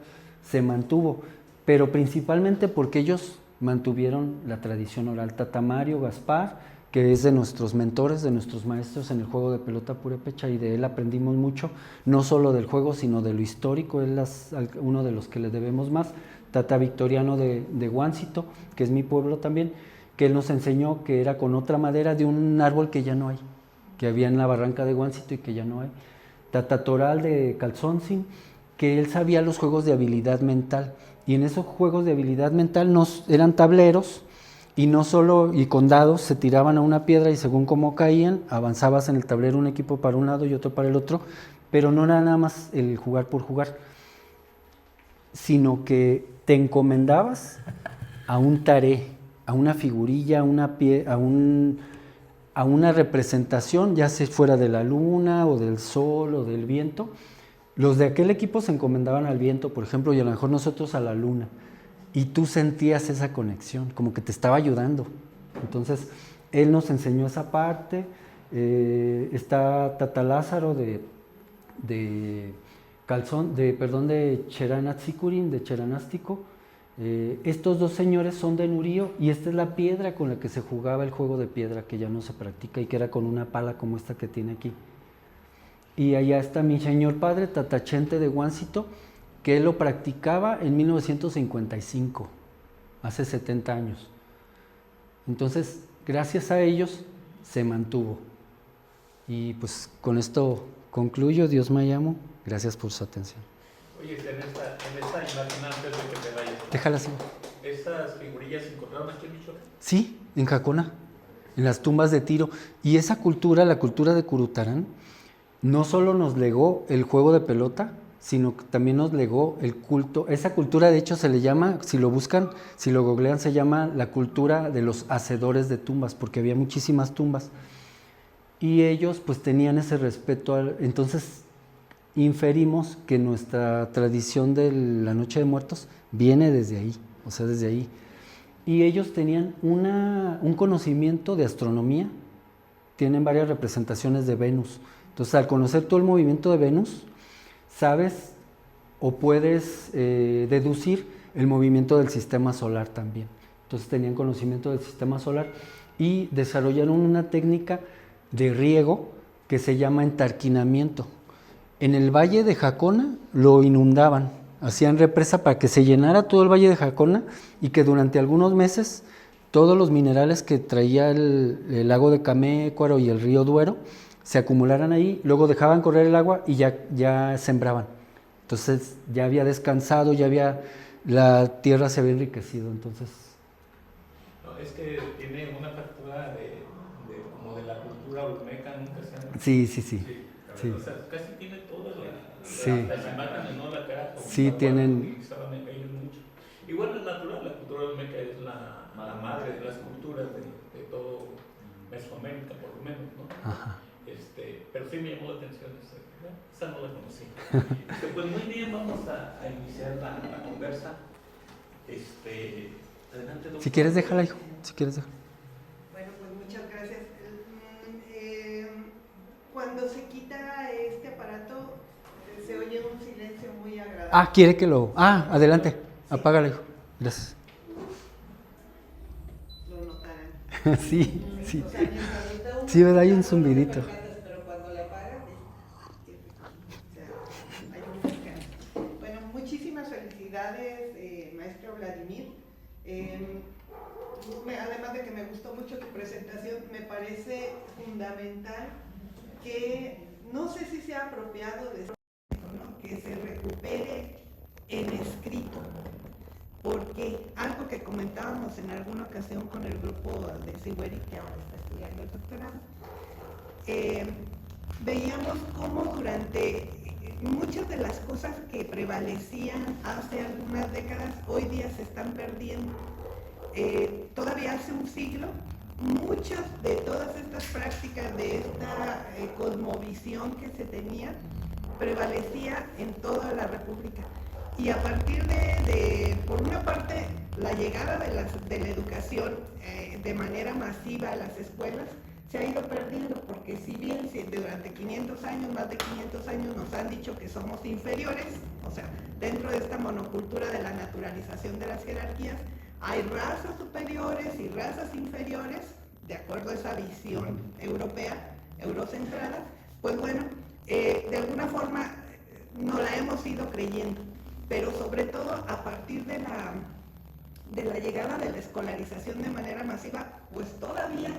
se mantuvo, pero principalmente porque ellos mantuvieron la tradición oral. Tata Mario Gaspar, que es de nuestros mentores, de nuestros maestros en el juego de pelota purépecha, y de él aprendimos mucho, no solo del juego, sino de lo histórico, él es uno de los que le debemos más. Tata Victoriano de Guáncito, que es mi pueblo también, que él nos enseñó que era con otra madera de un árbol que ya no hay, que había en la barranca de Guáncito y que ya no hay. Tata Toral de Calzoncin, que él sabía los juegos de habilidad mental, y en esos juegos de habilidad mental eran tableros, y no solo, y con dados se tiraban a una piedra, y según cómo caían, avanzabas en el tablero un equipo para un lado y otro para el otro, pero no era nada más el jugar por jugar, sino que te encomendabas a un taré, a una figurilla, a una representación, ya sea fuera de la luna o del sol o del viento. Los de aquel equipo se encomendaban al viento, por ejemplo, y a lo mejor nosotros a la luna, y tú sentías esa conexión, como que te estaba ayudando. Entonces, él nos enseñó esa parte. Está Tata Lázaro de Cheranatzikurin, de Cheranástico. Estos dos señores son de Nurío, y esta es la piedra con la que se jugaba el juego de piedra, que ya no se practica, y que era con una pala como esta que tiene aquí. Y allá está mi señor padre, Tatachente de Guáncito, que él lo practicaba en 1955, hace 70 años. Entonces, gracias a ellos se mantuvo. Y pues con esto concluyo. Dios me llamo. Gracias por su atención. Oye, en esta imagen, antes de que te vayas, Déjala así. ¿esas figurillas se encontraron aquí en Michoacán? Sí, en Jacona, en las tumbas de Tiro. Y esa cultura, la cultura de Curutarán, no solo nos legó el juego de pelota, sino que también nos legó el culto. Esa cultura, de hecho, se le llama, si lo buscan, si lo googlean, se llama la cultura de los hacedores de tumbas, porque había muchísimas tumbas. Y ellos pues tenían ese respeto. Entonces inferimos que nuestra tradición de la Noche de Muertos viene desde ahí, o sea, desde ahí. Y ellos tenían un conocimiento de astronomía, tienen varias representaciones de Venus. Entonces, al conocer todo el movimiento de Venus, sabes o puedes deducir el movimiento del sistema solar también. Entonces, tenían conocimiento del sistema solar y desarrollaron una técnica de riego que se llama entarquinamiento. En el valle de Jacona lo inundaban, hacían represa para que se llenara todo el valle de Jacona y que durante algunos meses todos los minerales que traía el lago de Camécuaro y el río Duero se acumularan ahí, luego dejaban correr el agua y ya sembraban. Entonces ya había descansado, la tierra se había enriquecido. Entonces, no, es que tiene una factura como de la cultura olmeca, nunca se han... Sí. O sea, casi tiene todas Sí. las imágenes, ¿no? La cara como Sí, tienen... utilizaban ellos mucho. Igual es natural, la cultura olmeca es la madre de las culturas de todo Mesoamérica, por lo menos, ¿no? Ajá. Pero sí me llamó la atención esa no la conocí. Pues muy bien, vamos a iniciar la conversa. Adelante, doctor. Si quieres, déjala, hijo. Si quieres, déjala. Bueno, pues muchas gracias. Cuando se quita este aparato, se oye un silencio muy agradable. Quiere que lo... adelante. Sí. Apágala, hijo. Gracias. Lo notarán. Sí. O sea, mientras lo está uno Sí, ¿verdad? Hay un zumbidito. Pero cuando la apagas, o sea, hay un descanso. Bueno, muchísimas felicidades, maestro Vladimir. Además de que me gustó mucho tu presentación, me parece fundamental que, no sé si sea apropiado decir, ¿no?, que se recupere el escrito, porque algo que comentábamos en alguna ocasión con el grupo de Siweri, que ahora está estudiando el doctorado, veíamos cómo durante muchas de las cosas que prevalecían hace algunas décadas, hoy día se están perdiendo. Todavía hace un siglo, muchas de todas estas prácticas de esta cosmovisión que se tenía, prevalecía en toda la República. Y a partir por una parte, la llegada de la educación de manera masiva a las escuelas, se ha ido perdiendo, porque si bien durante 500 años, más de 500 años, nos han dicho que somos inferiores, o sea, dentro de esta monocultura de la naturalización de las jerarquías, hay razas superiores y razas inferiores, de acuerdo a esa visión europea, eurocentrada, pues bueno, de alguna forma no la hemos ido creyendo, pero sobre todo a partir de la llegada de la escolarización de manera masiva, pues todavía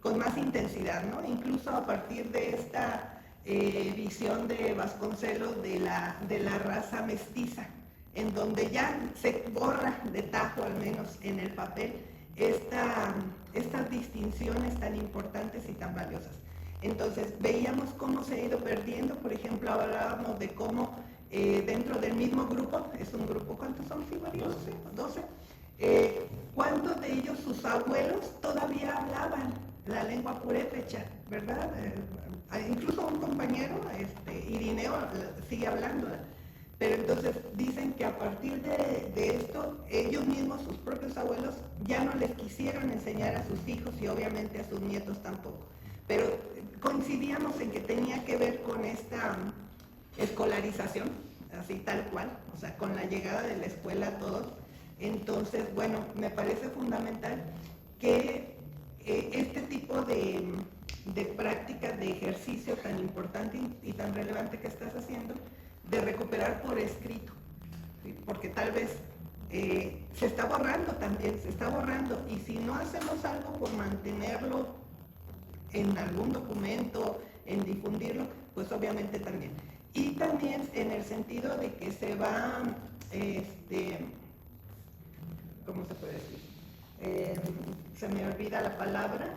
con más intensidad, ¿no? Incluso a partir de esta visión de Vasconcelos de la raza mestiza, en donde ya se borra de tajo, al menos en el papel, estas distinciones tan importantes y tan valiosas. Entonces veíamos cómo se ha ido perdiendo. Por ejemplo, hablábamos de cómo dentro del mismo grupo, es un grupo, ¿cuántos son? 12. ¿Cuántos de ellos, sus abuelos, todavía hablaban la lengua purépecha, verdad? Incluso un compañero, Irineo, sigue hablándola. Pero entonces dicen que a partir de esto, ellos mismos, sus propios abuelos, ya no les quisieron enseñar a sus hijos y obviamente a sus nietos tampoco. Pero coincidíamos en que tenía que ver con esta escolarización, así tal cual, o sea, con la llegada de la escuela a todos. Entonces, bueno, me parece fundamental que este tipo de prácticas de ejercicio tan importante y tan relevante que estás haciendo, de recuperar por escrito, ¿sí? Porque tal vez se está borrando también, y si no hacemos algo por mantenerlo en algún documento, en difundirlo, pues obviamente también. Y también en el sentido de que se va, ¿cómo se puede decir? Se me olvida la palabra,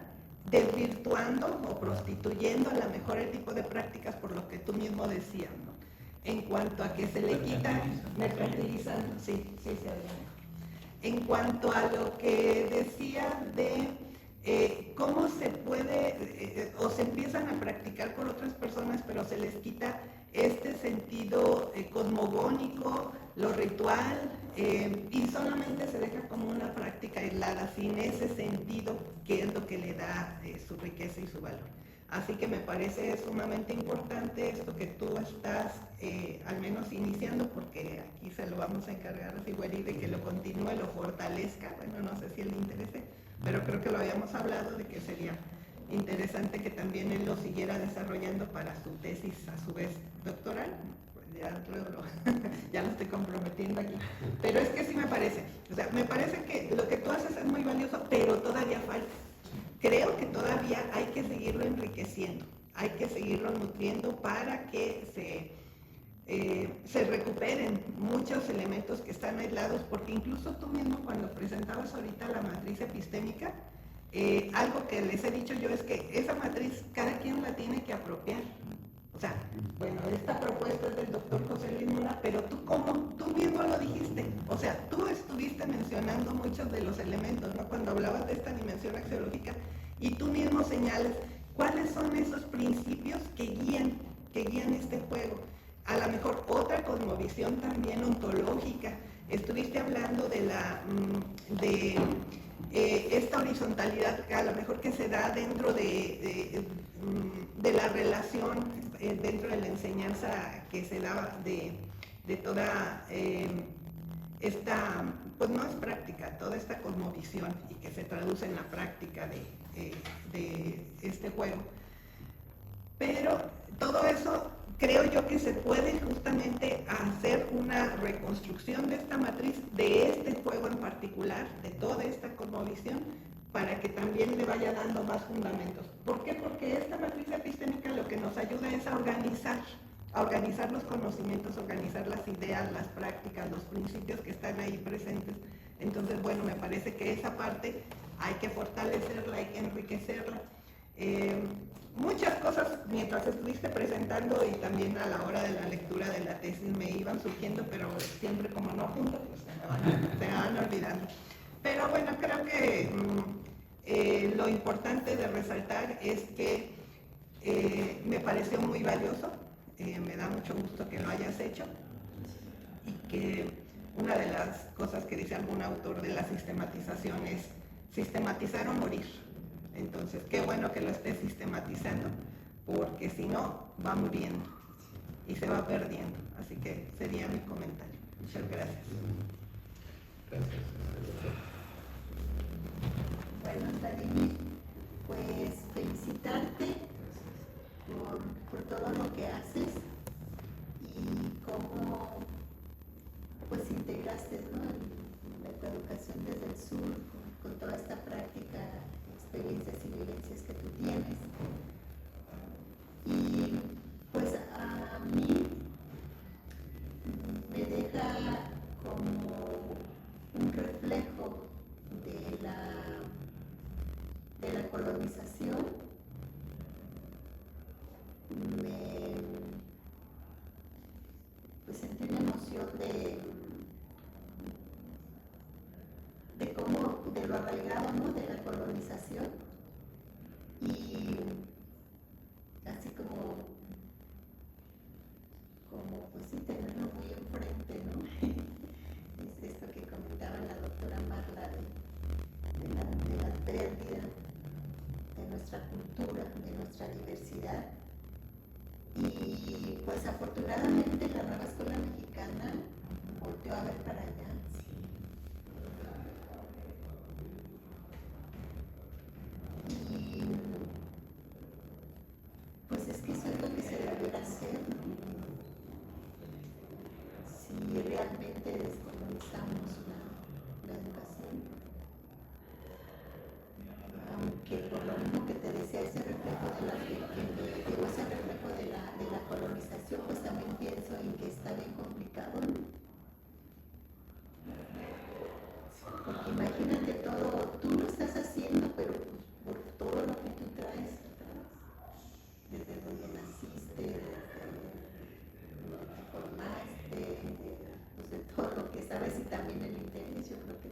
desvirtuando o prostituyendo a lo mejor el tipo de prácticas, por lo que tú mismo decías, ¿no? En cuanto a que se le quita, mercantilizan, sí, en cuanto a lo que decía de cómo se puede, o se empiezan a practicar por otras personas, pero se les quita este sentido cosmogónico, lo ritual, y solamente se deja como una práctica aislada, sin ese sentido que es lo que le da su riqueza y su valor. Así que me parece sumamente importante esto que tú estás al menos iniciando, porque aquí se lo vamos a encargar a Siweri de que lo continúe, lo fortalezca. Bueno, no sé si él le interese, pero creo que lo habíamos hablado de que sería interesante que también él lo siguiera desarrollando para su tesis, a su vez doctoral. Pues ya lo estoy comprometiendo aquí, pero es que sí me parece, o sea, me parece que lo que tú haces es muy valioso, pero todavía falta. Creo que todavía hay que seguirlo enriqueciendo, hay que seguirlo nutriendo para que se recuperen muchos elementos que están aislados, porque incluso tú mismo cuando presentabas ahorita la matriz epistémica, algo que les he dicho yo es que esa matriz cada quien la tiene que apropiar. O sea, bueno, esta propuesta es del doctor José Luis Mora, pero tú mismo lo dijiste, o sea, tú estuviste mencionando muchos de los elementos, ¿no? Cuando hablabas de esta dimensión axiológica, y tú mismo señalas cuáles son esos principios que guían este juego. A lo mejor otra cosmovisión también ontológica. Estuviste hablando de esta horizontalidad a lo mejor que se da dentro de la relación, dentro de la enseñanza que se da de toda pues no es práctica, toda esta cosmovisión y que se traduce en la práctica de este juego. Pero todo eso creo yo que se puede justamente hacer una reconstrucción de esta matriz, de este juego en particular, de toda esta cosmovisión, para que también le vaya dando más fundamentos. ¿Por qué? Porque esta matriz epistémica lo que nos ayuda es a organizar los conocimientos, organizar las ideas, las prácticas, los principios que están ahí presentes. Entonces, bueno, me parece que esa parte hay que fortalecerla, hay que enriquecerla. Muchas cosas mientras estuviste presentando y también a la hora de la lectura de la tesis me iban surgiendo, pero siempre como no junto, pues se me van olvidando. Pero bueno, creo que lo importante de resaltar es que me pareció muy valioso, me da mucho gusto que lo hayas hecho y que una de las cosas que dice algún autor de la sistematización es sistematizar o morir. Entonces, qué bueno que lo estés sistematizando, porque si no, va muriendo y se va perdiendo. Así que sería mi comentario. Muchas gracias. Gracias. Bueno, Vladimir, pues felicitarte por todo lo que haces y cómo pues integraste, ¿no?, la educación desde el sur con toda esta práctica, experiencias y vivencias que tú tienes. Y pues a mí me deja como un reflejo de la colonización. Pues sentí una emoción de cómo, de lo arraigado, ¿no?, de la colonización, y así como pues sí, tenerlo muy enfrente, ¿no? Es esto que comentaba la doctora Marla de la pérdida de nuestra cultura, de nuestra diversidad. Y pues afortunadamente la nueva escuela mexicana volteó a ver para allá. Y pues es que eso es lo que se debería hacer, ¿no? Si realmente descolonizamos la educación, aunque por lo mismo que te decía, ese reflejo ese reflejo de la colonización, pues también pienso en que está bien complicado, ¿no? Porque imagínate todo, tú lo estás haciendo, pero por todo lo que tú traes atrás, desde donde naciste, desde donde te formaste, pues de todo lo que sabes, y también el interés, yo creo que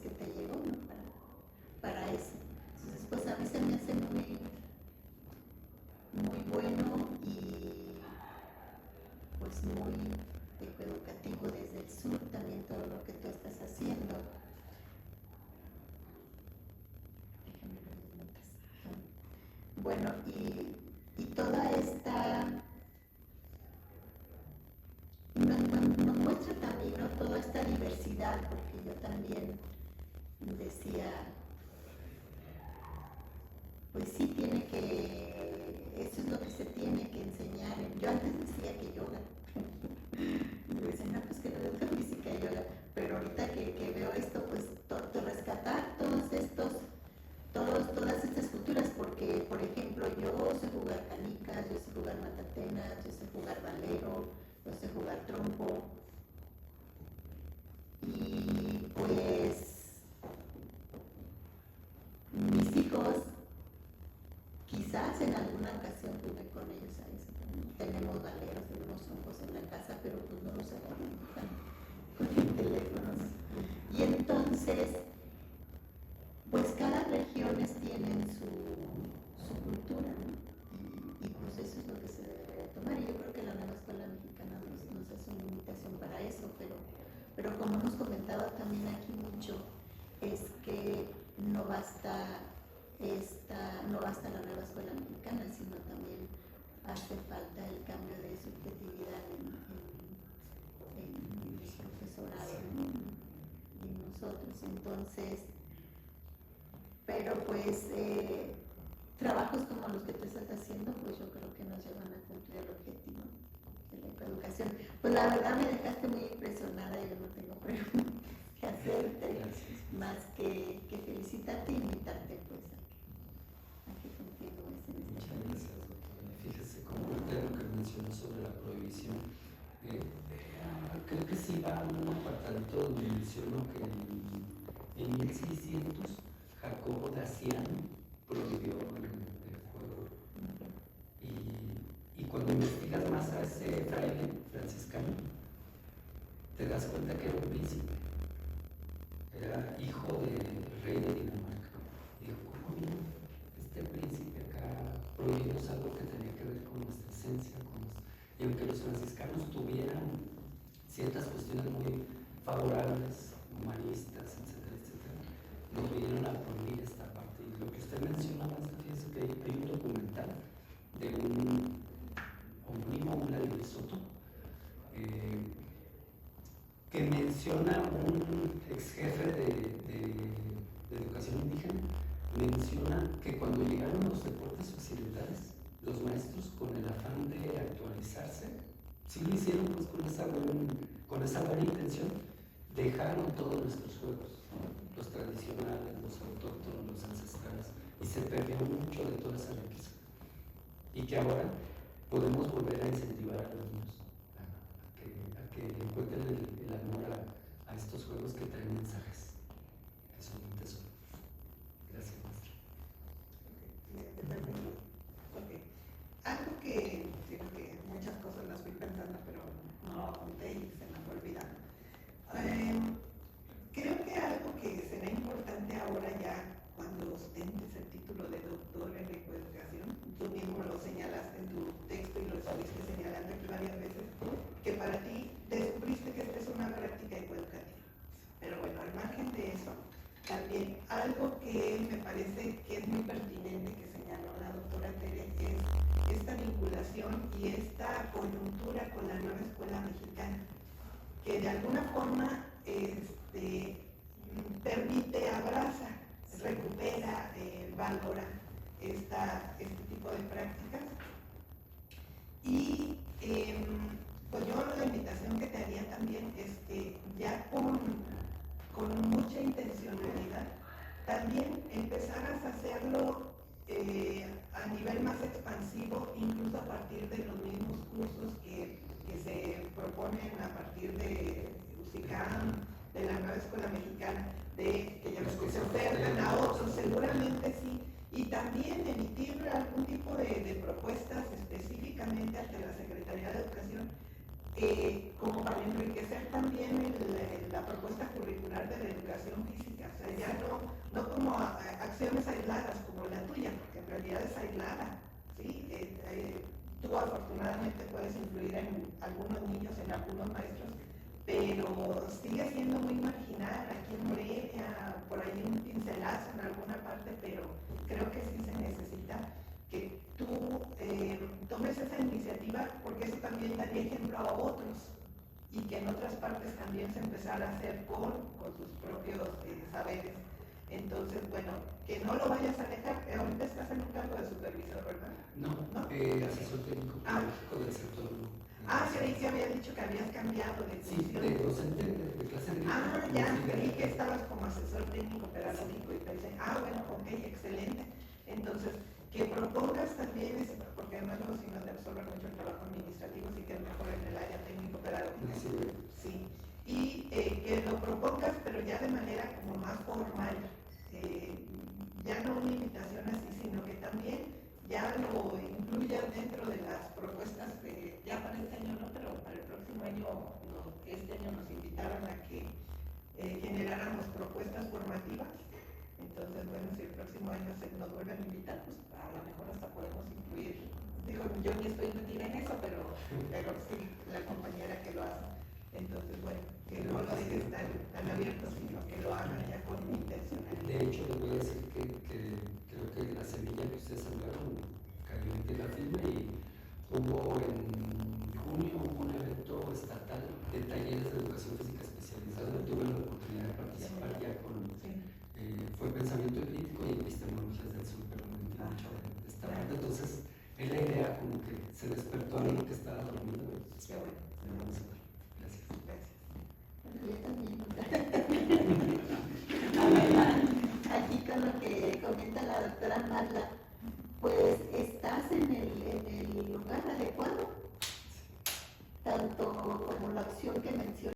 te llegó, ¿no?, para eso. Entonces, pues a mí se me hace muy, muy bueno y pues muy educativo desde el sur también todo lo que tú estás haciendo. Déjame ver las notas. Bueno, y toda esta nos muestra también, ¿no?, toda esta diversidad, porque yo también decía, pues sí tiene que, eso es lo que se tiene que enseñar. Yo antes decía que yoga, y yo decía, no, pues que no educación física y yoga, pero ahorita que veo esto, pues rescatar todas estas culturas, porque por ejemplo yo sé jugar canicas, yo sé jugar matatenas, yo sé jugar valero, yo sé jugar trompo, y pues mis hijos, quizás en alguna ocasión jugué con ellos a eso. Tenemos valeros, tenemos trompos en la casa, pero pues no los agarran con el teléfono. Y entonces, pues cada región tienen su cultura, ¿no? Y pues eso es lo que se debe tomar. Y yo creo que la nueva escuela mexicana nos hace una invitación para eso, pero como hemos comentado también aquí mucho, es que no basta la nueva escuela mexicana, sino también hace falta el cambio de subjetividad en el profesorado, ¿no? En nosotros. Entonces, pero pues trabajos como los que tú estás haciendo, pues yo creo que nos llevan a cumplir el objetivo de la coeducación. Pues la verdad me dejaste muy impresionada, yo no tengo preguntas que hacerte, más que felicitarte e invitarte pues a que continúes en este Muchas camino. gracias, doctora. Fíjese, como usted lo que mencionó sobre la prohibición, creo que sí va un apartadito donde mencionó que en 1600 Jacobo Daciano prohibió el juego. Y cuando investigas más a ese fraile franciscano, te das cuenta que era un príncipe. Era hijo del rey de Dinamarca. Digo, ¿cómo vino este príncipe acá prohibiéndose algo que tenía que ver con nuestra esencia? Y aunque los franciscanos tuvieran ciertas cuestiones muy favorables, humanistas, etcétera, etcétera, nos vinieron a prohibir esta parte. Y lo que usted mencionaba, fíjese que hay un documental de un homónimo, un Ladrillero Soto, que menciona un ex jefe de educación indígena, menciona que cuando llegaron los deportes occidentales, los maestros con el afán de actualizarse, sí lo hicieron pues con esa buena intención, dejaron todos nuestros juegos, los tradicionales, los autóctonos, los ancestrales, y se perdió mucho de toda esa riqueza. Y que ahora podemos volver a incentivar a los niños a que encuentren el amor a estos juegos que traen mensajes, que son un tesoro. Gracias, maestra. Okay. Algo que creo que muchas cosas las fui pensando, pero no apunté y se me fue olvidando. Creo que algo que será importante ahora ya cuando ostentes el título de doctor en ecoeducación, tú mismo lo señalaste en tu texto y lo estuviste señalando aquí varias veces, que para ti descubriste que esta es una práctica ecoeducativa. Pero bueno, al margen de eso, también algo que me parece que es muy pertinente que señaló la doctora Tere es esta vinculación y esta coyuntura con la nueva escuela mexicana, que de alguna forma permite, abraza, recupera, valora este tipo de prácticas. Y pues yo la invitación que te haría también es que ya con mucha intencionalidad también empezaras a hacerlo a nivel más expansivo, incluso a partir de los mismos cursos que se proponen a partir de UCICAM, de la nueva escuela mexicana, que ya los que se ofertan a otros, seguramente sí, y también emitir algún tipo de propuestas específicamente ante la Secretaría de Educación, como para enriquecer también la propuesta curricular de la educación física, o sea, ya no como acciones aisladas como la tuya, porque en realidad es aislada, ¿sí? Tú afortunadamente puedes influir en algunos niños, en algunos maestros, pero sigue siendo muy marginal aquí en Morelia, por ahí un pincelazo en alguna parte, pero creo que sí se necesita que tú tomes esa iniciativa, porque eso también daría ejemplo a otros y que en otras partes también se empezara a hacer con sus propios saberes. Entonces, bueno, que no lo vayas a dejar. Ahorita estás en un cargo de supervisor, ¿verdad? No, asesor técnico pedagógico del sector. Creí que había dicho que habías cambiado de función. Sí, de docente de clase de ya, creí que estabas como asesor técnico pedagógico y pensé, bueno, ok, excelente. Entonces, que propongas también, porque además luego si no te absorbe mucho el trabajo administrativo, sí que es mejor en el área técnico pedagógico. Sí. Y que lo propongas, pero ya de manera como más formal. Ya no una invitación así, sino que también ya lo incluyas dentro de las propuestas que ya para este año no, pero para el próximo año, este año nos invitaron a que generáramos propuestas formativas. Entonces, bueno, si el próximo año nos vuelven a invitar, pues a lo mejor hasta podemos incluir, digo, yo ni estoy metida en eso, pero sí, la compañera que lo hace. Entonces, bueno, que no lo dejes tan abierto, sino que lo hagan ya con intencionalidad. De hecho, les voy a decir que creo que la semilla que ustedes sembraron cayó en tierra firme y sur, pero no entiendo mucho de esta parte. Entonces, es la idea como que se despertó algo que estaba dormido. Qué bueno. Vamos a ver. Gracias. Bueno, yo también. Aquí con lo que comenta la doctora Marla, pues estás en el lugar adecuado, tanto como la opción que menciona.